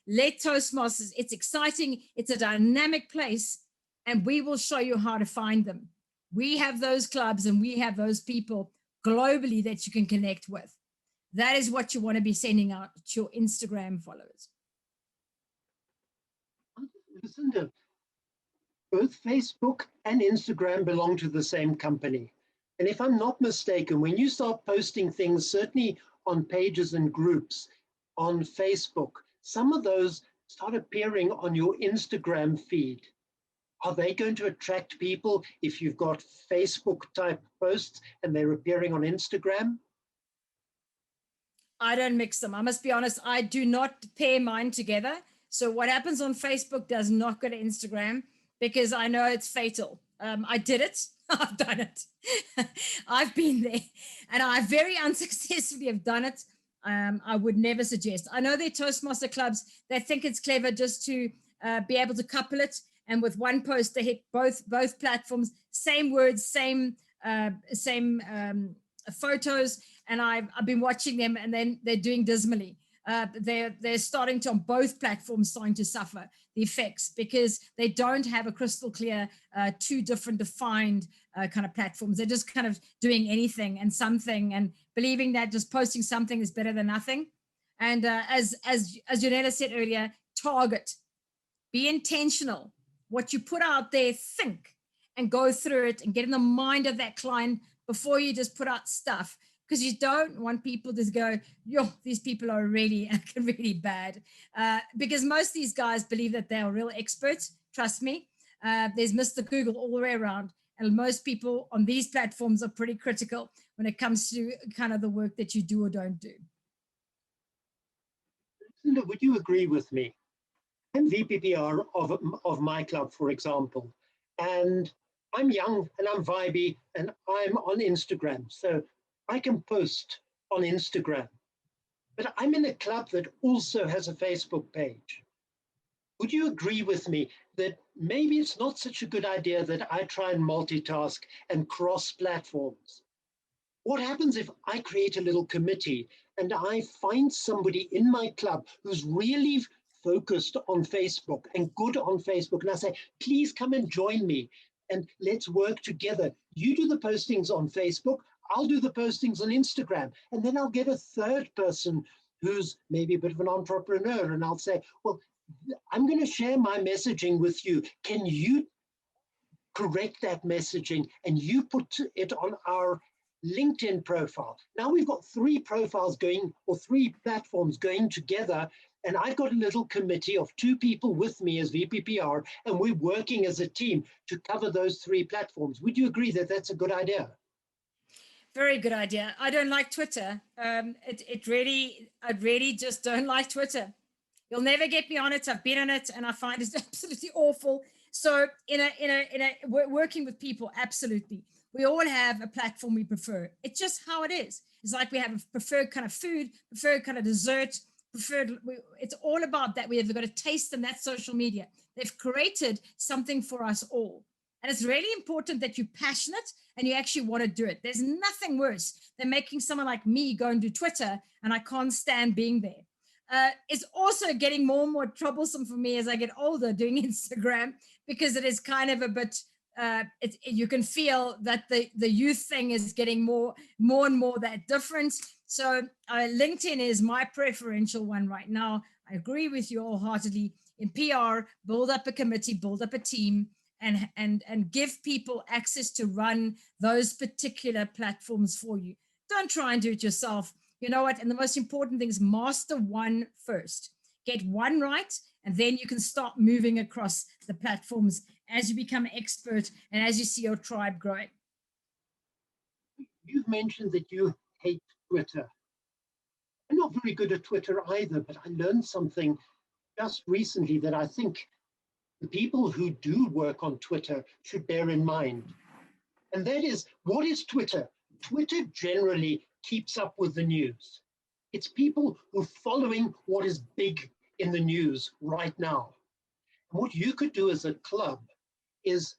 S4: let Toastmasters, it's exciting, it's a dynamic place, and we will show you how to find them. We have those clubs and we have those people globally that you can connect with. That is what you want to be sending out to your Instagram followers.
S3: Lucinda, both Facebook and Instagram belong to the same company. And if I'm not mistaken, when you start posting things, certainly on pages and groups on Facebook, some of those start appearing on your Instagram feed. Are they going to attract people if you've got Facebook type posts and they're appearing on Instagram?
S4: I don't mix them. I must be honest, I do not pair mine together. So what happens on Facebook does not go to Instagram because I know it's fatal. I did it. I've done it. I've been there and I very unsuccessfully have done it. I would never suggest. I know there are Toastmaster clubs that think it's clever just to be able to couple it, and with one post they hit both platforms, same words, same photos, and I've been watching them, and then they're doing dismally. They're starting to, on both platforms, starting to suffer the effects because they don't have a crystal clear, two different defined kind of platforms. They're just kind of doing anything and something and believing that just posting something is better than nothing. And as Gernaat said earlier, target, be intentional. What you put out there, think and go through it and get in the mind of that client before you just put out stuff. Because you don't want people to go, yo, these people are really bad. Because most of these guys believe that they are real experts. Trust me. There's Mr. Google all the way around. And most people on these platforms are pretty critical when it comes to kind of the work that you do or don't do.
S3: Lucinda, would you agree with me? I'm VPPR of my club, for example. And I'm young and I'm vibey and I'm on Instagram. So I can post on Instagram, but I'm in a club that also has a Facebook page. Would you agree with me that maybe it's not such a good idea that I try and multitask and cross platforms? What happens if I create a little committee and I find somebody in my club who's really focused on Facebook and good on Facebook, and I say, please come and join me and let's work together. You do the postings on Facebook, I'll do the postings on Instagram, and then I'll get a third person who's maybe a bit of an entrepreneur, and I'll say, well, I'm going to share my messaging with you. Can you correct that messaging and you put it on our LinkedIn profile? Now we've got 3 profiles going, or 3 platforms going together, and I've got a little committee of 2 people with me as VPPR, and we're working as a team to cover those 3 platforms. Would you agree that that's a good idea?
S4: Very good idea. I don't like Twitter. I really just don't like Twitter. You'll never get me on it. I've been on it and I find it absolutely awful. So working with people, absolutely. We all have a platform we prefer. It's just how it is. It's like we have a preferred kind of food, preferred kind of dessert, it's all about that. We have got a taste in that social media. They've created something for us all. And it's really important that you're passionate and you actually want to do it. There's nothing worse than making someone like me go and do Twitter and I can't stand being there. It's also getting more and more troublesome for me as I get older doing Instagram, because it is kind of a bit, you can feel that the youth thing is getting more and more that difference. So LinkedIn is my preferential one right now. I agree with you wholeheartedly. in PR, build up a committee, build up a team, and give people access to run those particular platforms for you. Don't try and do it yourself. You know what? And the most important thing is master one first. Get one right, and then you can start moving across the platforms as you become an expert and as you see your tribe growing.
S3: You've mentioned that you hate Twitter. I'm not very good at Twitter either, but I learned something just recently that I think the people who do work on Twitter should bear in mind. And that is, what is Twitter? Twitter generally keeps up with the news. It's people who are following what is big in the news right now. And what you could do as a club is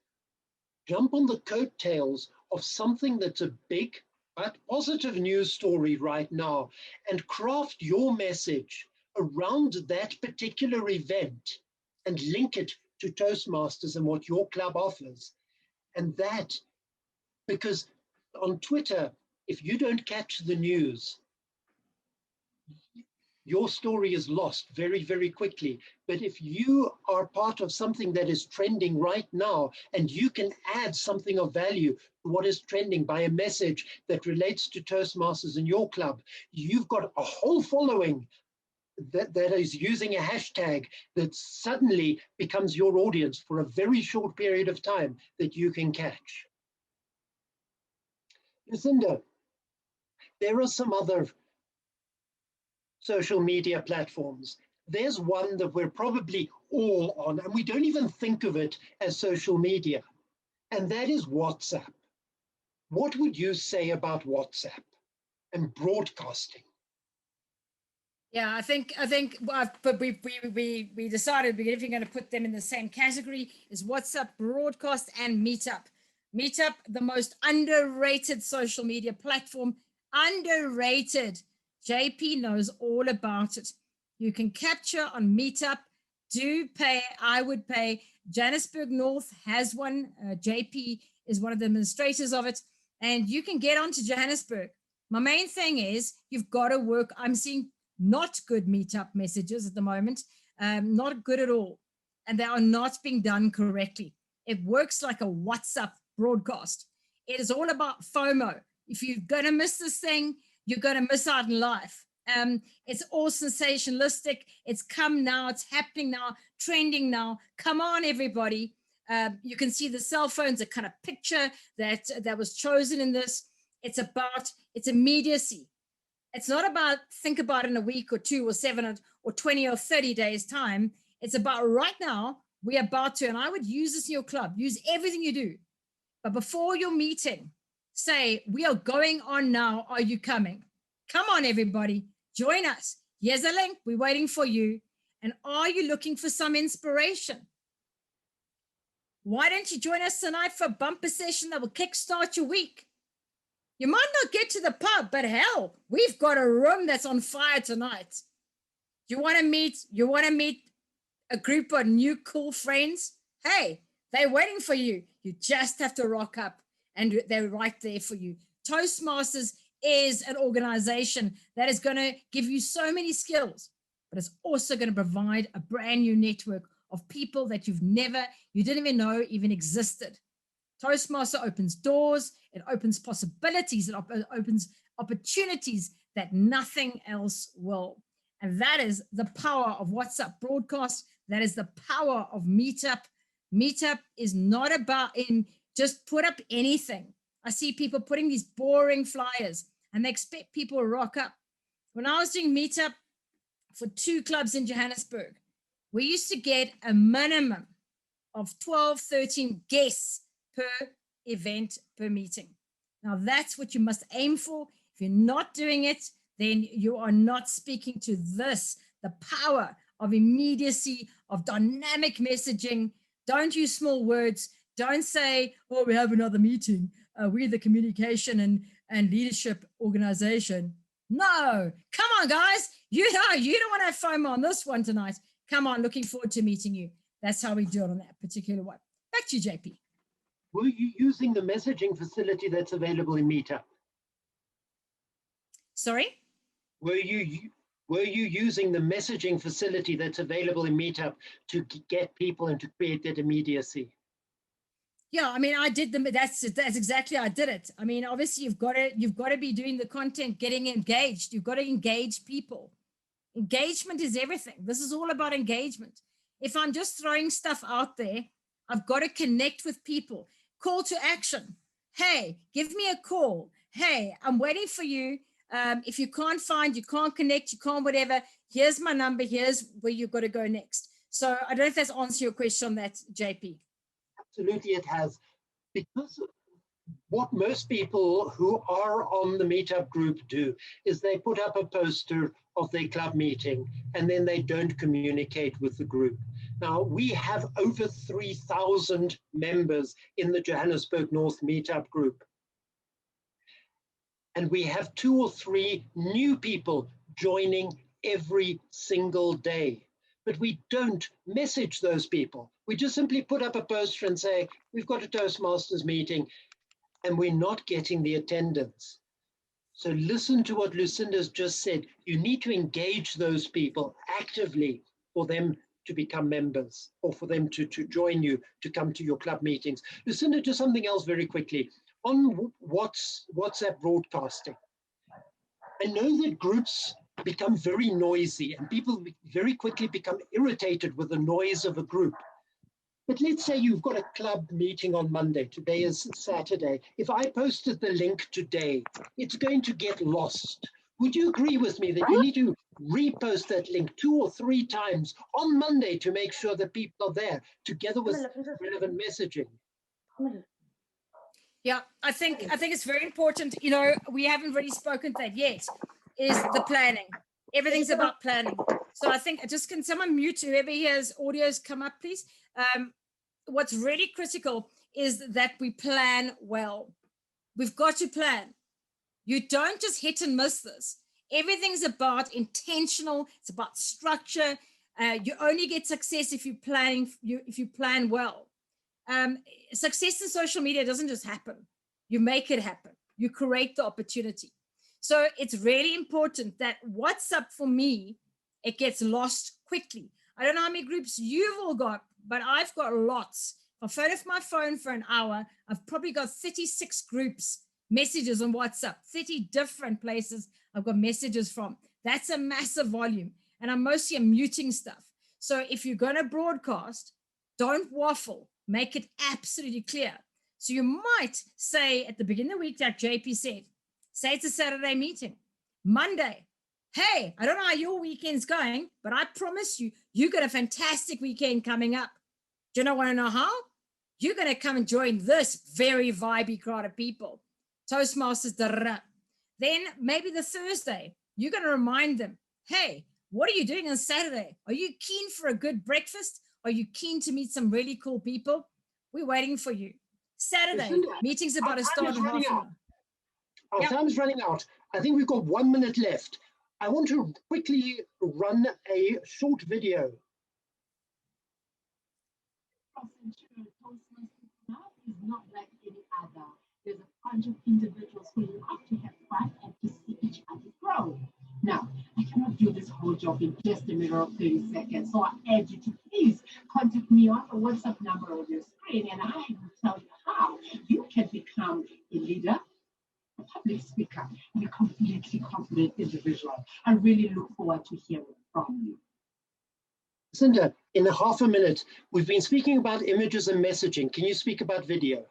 S3: jump on the coattails of something that's a big but positive news story right now and craft your message around that particular event and link it to Toastmasters and what your club offers. And that, because on Twitter, if you don't catch the news, your story is lost very, very quickly. But if you are part of something that is trending right now, and you can add something of value to what is trending by a message that relates to Toastmasters in your club, you've got a whole following that is using a hashtag that suddenly becomes your audience for a very short period of time that you can catch. Lucinda, there are some other social media platforms. There's one that we're probably all on, and we don't even think of it as social media, and that is WhatsApp. What would you say about WhatsApp and broadcasting?
S4: Yeah, I think, but we decided if you're going to put them in the same category is WhatsApp, broadcast, and Meetup. Meetup, the most underrated social media platform, underrated. JP knows all about it. You can capture on Meetup. Do pay. I would pay. Johannesburg North has one. JP is one of the administrators of it, and you can get onto Johannesburg. My main thing is you've got to work. I'm seeing not good Meetup messages at the moment, not good at all, and they are not being done correctly. It works like a WhatsApp broadcast. It is all about FOMO. If you're going to miss this thing, you're going to miss out in life. It's all sensationalistic. It's come now. It's happening now, trending now. Come on, everybody. You can see the cell phones, a kind of picture that was chosen in this. It's immediacy. It's not about think about in a week or 2 or 7 or 20 or 30 days time. It's about right now, we're about to, and I would use this in your club, use everything you do. But before your meeting, say, we are going on now. Are you coming? Come on, everybody. Join us. Here's a link. We're waiting for you. And are you looking for some inspiration? Why don't you join us tonight for a bumper session that will kickstart your week? You might not get to the pub, but hell, we've got a room that's on fire tonight. You want to meet a group of new cool friends? Hey, they're waiting for you. You just have to rock up and they're right there for you. Toastmasters is an organization that is going to give you so many skills, but it's also going to provide a brand new network of people that you didn't even know even existed. Toastmaster opens doors, it opens possibilities, it opens opportunities that nothing else will. And that is the power of WhatsApp broadcast. That is the power of Meetup. Meetup is not about just put up anything. I see people putting these boring flyers and they expect people to rock up. When I was doing Meetup for 2 clubs in Johannesburg, we used to get a minimum of 12, 13 guests per event, per meeting. Now that's what you must aim for. If you're not doing it, then you are not speaking to this, the power of immediacy, of dynamic messaging. Don't use small words. Don't say, oh, we have another meeting. We're the communication and leadership organization. No, come on, guys. You don't want to have FOMO on this one tonight. Come on, looking forward to meeting you. That's how we do it on that particular one. Back to you, JP.
S3: Were you using the messaging facility that's available in Meetup?
S4: Sorry?
S3: Were you Were you using the messaging facility that's available in Meetup to get people and to create that immediacy?
S4: Yeah, I mean, I did that's exactly, I did it. I mean, obviously you've got to be doing the content, getting engaged. You've got to engage people. Engagement is everything. This is all about engagement. If I'm just throwing stuff out there, I've got to connect with people. Call to action. Hey, give me a call. Hey, I'm waiting for you. If you can't connect, you can't whatever, here's my number. Here's where you've got to go next. So I don't know if that's answered your question on that, JP.
S3: Absolutely, it has. Because what most people who are on the Meetup group do is they put up a poster of their club meeting and then they don't communicate with the group. Now, we have over 3,000 members in the Johannesburg North Meetup group. And we have 2 or 3 new people joining every single day. But we don't message those people. We just simply put up a poster and say, we've got a Toastmasters meeting, and we're not getting the attendance. So listen to what Lucinda's just said. You need to engage those people actively for them to become members or for them to join you, to come to your club meetings. Lucinda, just something else very quickly. On WhatsApp broadcasting, I know that groups become very noisy and people very quickly become irritated with the noise of a group. But let's say you've got a club meeting on Monday. Today is Saturday. If I posted the link today, it's going to get lost. Would you agree with me that you need to repost that link 2 or 3 times on Monday to make sure that people are there together with relevant messaging?
S4: Yeah, I think it's very important. You know, we haven't really spoken to that yet, is the planning. Everything's about planning. So I think can someone mute whoever hears audios come up, please? What's really critical is that we plan well. We've got to plan. You don't just hit and miss this. Everything's about intentional. It's about structure. You only get success if you plan well. Success in social media doesn't just happen. You make it happen. You create the opportunity. So it's really important that WhatsApp for me, it gets lost quickly. I don't know how many groups you've all got, but I've got lots. If I phone off my phone for an hour, I've probably got 36 groups, messages on WhatsApp, 30 different places I've got messages from. That's a massive volume. And I'm mostly muting stuff. So if you're going to broadcast, don't waffle. Make it absolutely clear. So you might say at the beginning of the week, like JP said, say it's a Saturday meeting. Monday, hey, I don't know how your weekend's going, but I promise you, you got a fantastic weekend coming up. Do you want to know how? You're going to come and join this very vibey crowd of people. Toastmasters, Then maybe the Thursday, you're going to remind them, hey, what are you doing on Saturday? Are you keen for a good breakfast? Are you keen to meet some really cool people? We're waiting for you. Saturday, meeting's about to start in half an hour.
S3: Our time is running out. I think we've got 1 minute left. I want to quickly run a short video.
S7: Toastmasters is not like any other. There's a bunch of individuals who love to have fun and to see each other grow. Now, I cannot do this whole job in just a matter of 30 seconds, so I urge you to please contact me on the WhatsApp number on your screen, and I will tell you how you can become a leader, a public speaker, and a completely confident individual. I really look forward to hearing from you.
S3: Lucinda, in a half a minute, we've been speaking about images and messaging. Can you speak about video?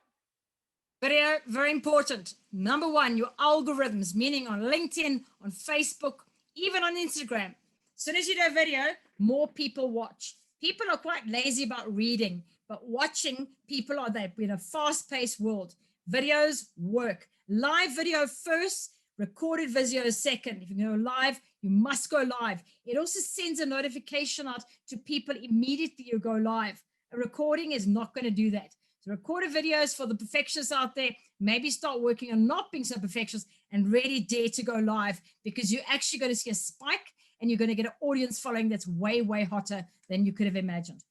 S4: Video, very important. Number 1, your algorithms, meaning on LinkedIn, on Facebook, even on Instagram. As soon as you do a video, more people watch. People are quite lazy about reading, but watching, people are there in a fast-paced world. Videos work. Live video first, recorded video second. If you go live, you must go live. It also sends a notification out to people immediately you go live. A recording is not going to do that. So recorded videos for the perfectionists out there, maybe start working on not being so perfectionist and really dare to go live, because you're actually going to see a spike and you're going to get an audience following that's way, way hotter than you could have imagined.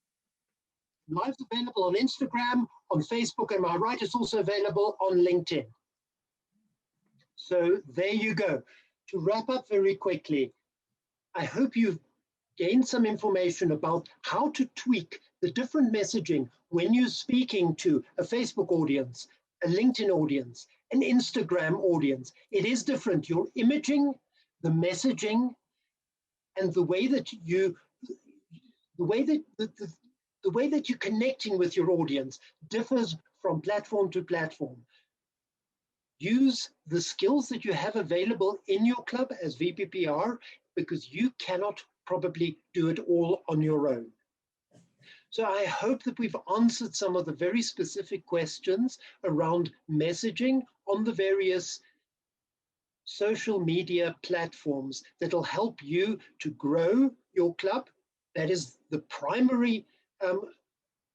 S3: Live's available on Instagram, on Facebook, and am I right, it's also available on LinkedIn. So there you go. To wrap up very quickly, I hope you've gained some information about how to tweak the different messaging when you're speaking to a Facebook audience, a LinkedIn audience, an Instagram audience. It is different. Your imaging, the messaging, and the way that you're connecting with your audience differs from platform to platform. Use the skills that you have available in your club as VPPR, because you cannot probably do it all on your own. So I hope that we've answered some of the very specific questions around messaging on the various social media platforms that'll help you to grow your club. That is the primary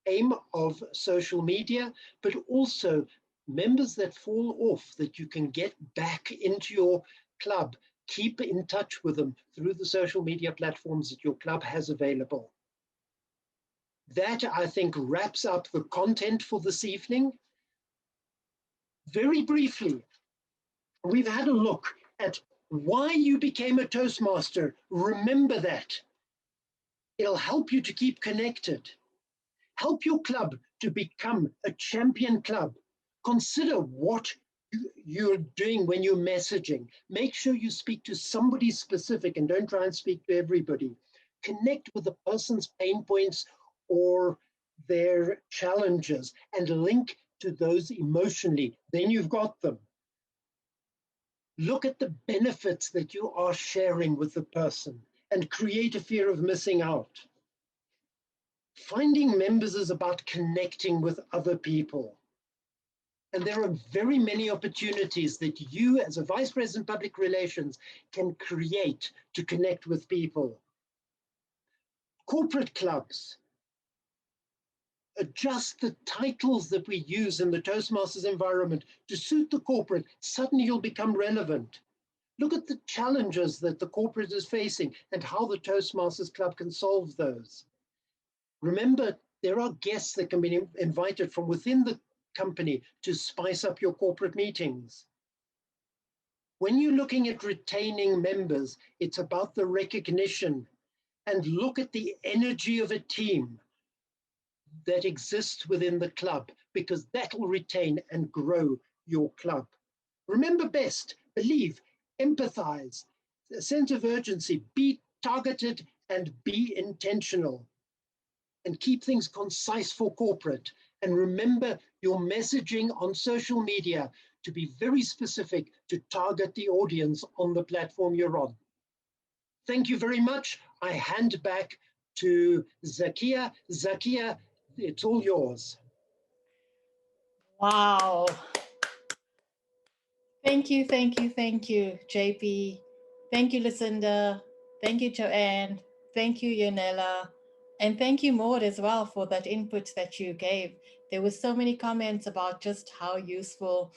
S3: aim of social media, but also members that fall off that you can get back into your club. Keep in touch with them through the social media platforms that your club has available. That, I think, wraps up the content for this evening. Very briefly, we've had a look at why you became a Toastmaster. Remember that. It'll help you to keep connected. Help your club to become a champion club. Consider what you're doing when you're messaging. Make sure you speak to somebody specific and don't try and speak to everybody. Connect with the person's pain points or their challenges and link to those emotionally. Then you've got them. Look at the benefits that you are sharing with the person and create a fear of missing out. Finding members is about connecting with other people. And there are very many opportunities that you as a Vice President of Public Relations can create to connect with people. Corporate clubs. Adjust the titles that we use in the Toastmasters environment to suit the corporate. Suddenly you'll become relevant. Look at the challenges that the corporate is facing and how the Toastmasters Club can solve those. Remember, there are guests that can be invited from within the company to spice up your corporate meetings. When you're looking at retaining members, it's about the recognition, and look at the energy of a team that exists within the club, because that will retain and grow your club. Remember best, believe, empathize, a sense of urgency, be targeted and be intentional, and keep things concise for corporate. And remember your messaging on social media to be very specific to target the audience on the platform you're on. Thank you very much. I hand back to Zakia. Zakia, it's all yours.
S1: Wow. Thank you, JP. Thank you, Lucinda. Thank you, Joanne. Thank you, Yonela. And thank you, Maud, as well, for that input that you gave. There were so many comments about just how useful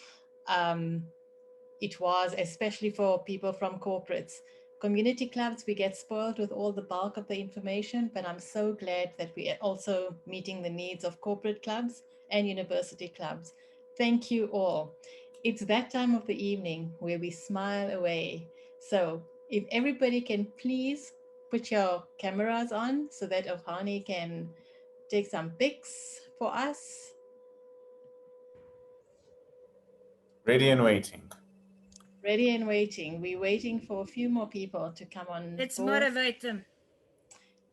S1: it was, especially for people from corporates. Community clubs, we get spoiled with all the bulk of the information, but I'm so glad that we are also meeting the needs of corporate clubs and university clubs. Thank you all. It's that time of the evening where we smile away. So if everybody can please put your cameras on so that Ohani can take some pics for us.
S8: Ready and waiting.
S1: Ready and waiting. We're waiting for a few more people to come on.
S4: Let's
S1: board.
S4: motivate them.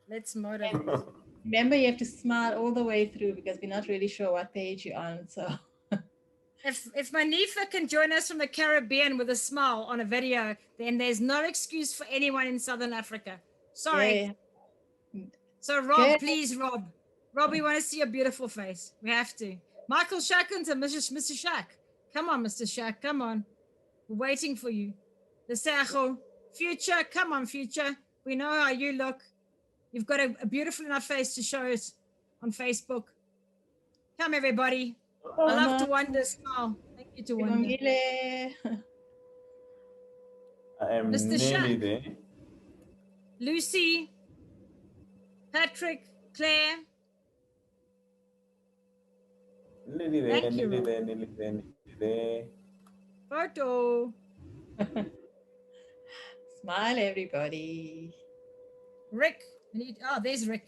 S4: Let's motivate them.
S1: Remember, you have to smile all the way through because we're not really sure what page you're on. So
S4: if Manifa can join us from the Caribbean with a smile on a video, then there's no excuse for anyone in Southern Africa. Sorry.
S1: Yeah.
S4: So Rob, please, Rob, we want to see your beautiful face. We have to. Michael Shackens and Mr. Shack. Come on, Mr. Shack. Come on. We're waiting for you. The Sacho. Future. Come on, Future. We know how you look. You've got a beautiful enough face to show us on Facebook. Come, everybody. I love to wonder. Smile. Thank you to wonder.
S8: I am
S4: Mr.
S8: nearly
S4: Shack.
S8: there.
S4: Lucy. Patrick. Claire.
S8: Nearly there,
S4: Thank you,
S8: nearly
S4: Rob.
S8: there, nearly there, nearly there.
S4: Photo.
S1: Smile, everybody.
S4: Rick. There's Rick.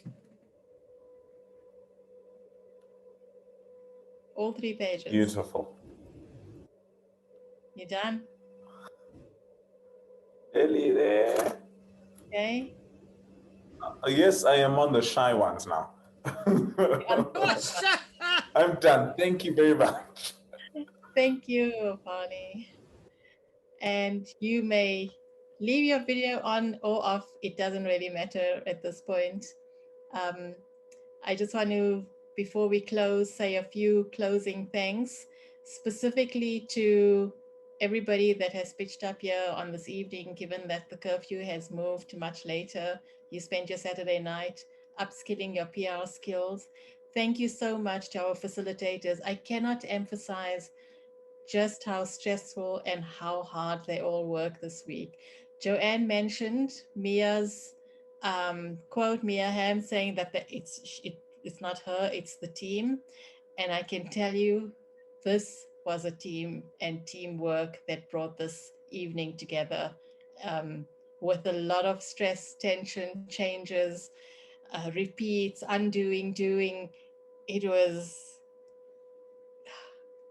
S1: All 3 pages.
S8: Beautiful.
S1: You done?
S8: Nearly there.
S1: Okay.
S8: Yes, I am on the shy ones now. I'm done. Thank you very much.
S1: Thank you, Bonnie. And you may leave your video on or off. It doesn't really matter at this point. I just want to, before we close, say a few closing thanks, specifically to everybody that has pitched up here on this evening, given that the curfew has moved to much later. You spent your Saturday night upskilling your PR skills. Thank you so much to our facilitators. I cannot emphasize just how stressful and how hard they all work this week. Joanne mentioned Mia's quote, Mia Hamm saying that it's not her, it's the team. And I can tell you, this was a team and teamwork that brought this evening together with a lot of stress, tension, changes, repeats, undoing, doing. It was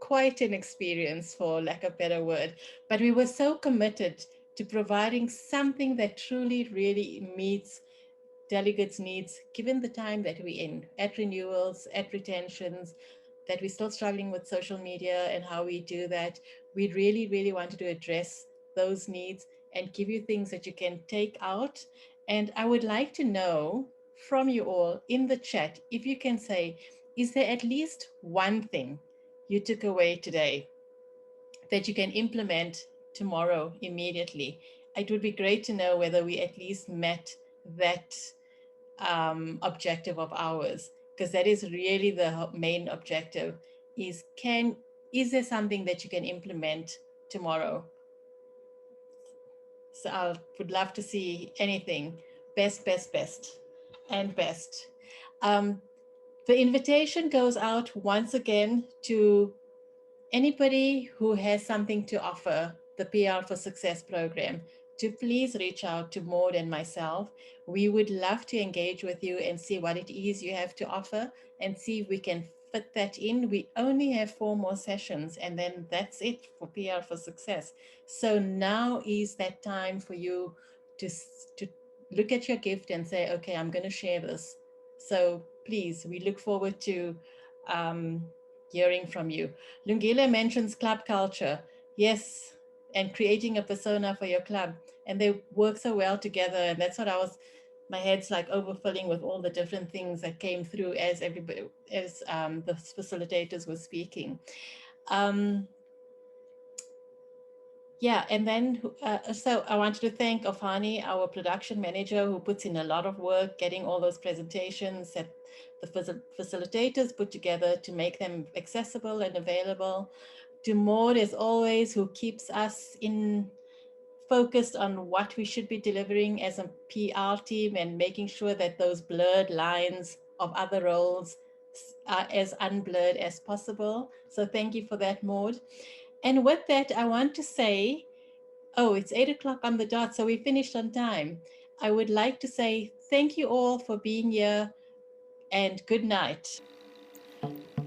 S1: quite an experience, for lack of a better word, but we were so committed to providing something that truly, really meets delegates' needs, given the time that we're in, at renewals, at retentions, that we're still struggling with social media and how we do that. We really, really wanted to address those needs and give you things that you can take out. And I would like to know from you all in the chat, if you can say, is there at least one thing you took away today that you can implement tomorrow immediately? It would be great to know whether we at least met that objective of ours, because that is really the main objective, is there something that you can implement tomorrow? So I would love to see anything. Best. The invitation goes out once again to anybody who has something to offer the PR for Success program, to please reach out to Maud and myself. We would love to engage with you and see what it is you have to offer and see if we can fit that in. We only have 4 more sessions and then that's it for PR for Success. So now is that time for you to look at your gift and say, okay, I'm going to share this. So please, we look forward to hearing from you. Lungile mentions club culture. Yes, and creating a persona for your club. And they work so well together. And that's what my head's like overfilling with all the different things that came through as the facilitators were speaking. Yeah, and then, so I wanted to thank Ofani, our production manager, who puts in a lot of work getting all those presentations that the facilitators put together to make them accessible and available. To Maud, as always, who keeps us focused on what we should be delivering as a PR team and making sure that those blurred lines of other roles are as unblurred as possible. So thank you for that, Maud. And with that, I want to say, it's 8 o'clock on the dot, so we finished on time. I would like to say thank you all for being here and good night.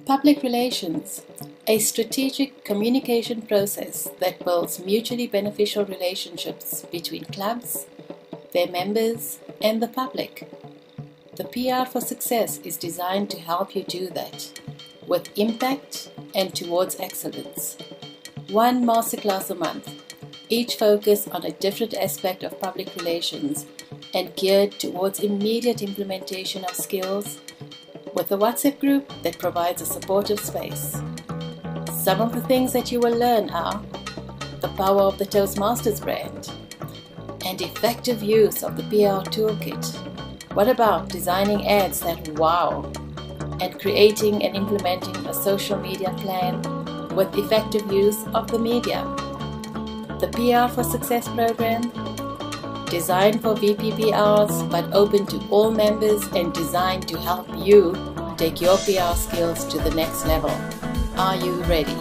S1: Public relations, a strategic communication process that builds mutually beneficial relationships between clubs, their members, and the public. The PR for Success is designed to help you do that with impact and towards excellence. 1 masterclass a month, each focused on a different aspect of public relations and geared towards immediate implementation of skills, with a WhatsApp group that provides a supportive space. Some of the things that you will learn are the power of the Toastmasters brand and effective use of the PR toolkit. What about designing ads that wow, and creating and implementing a social media plan with effective use of the media? The PR for Success program, designed for VPPRs but open to all members and designed to help you take your PR skills to the next level. Are you ready?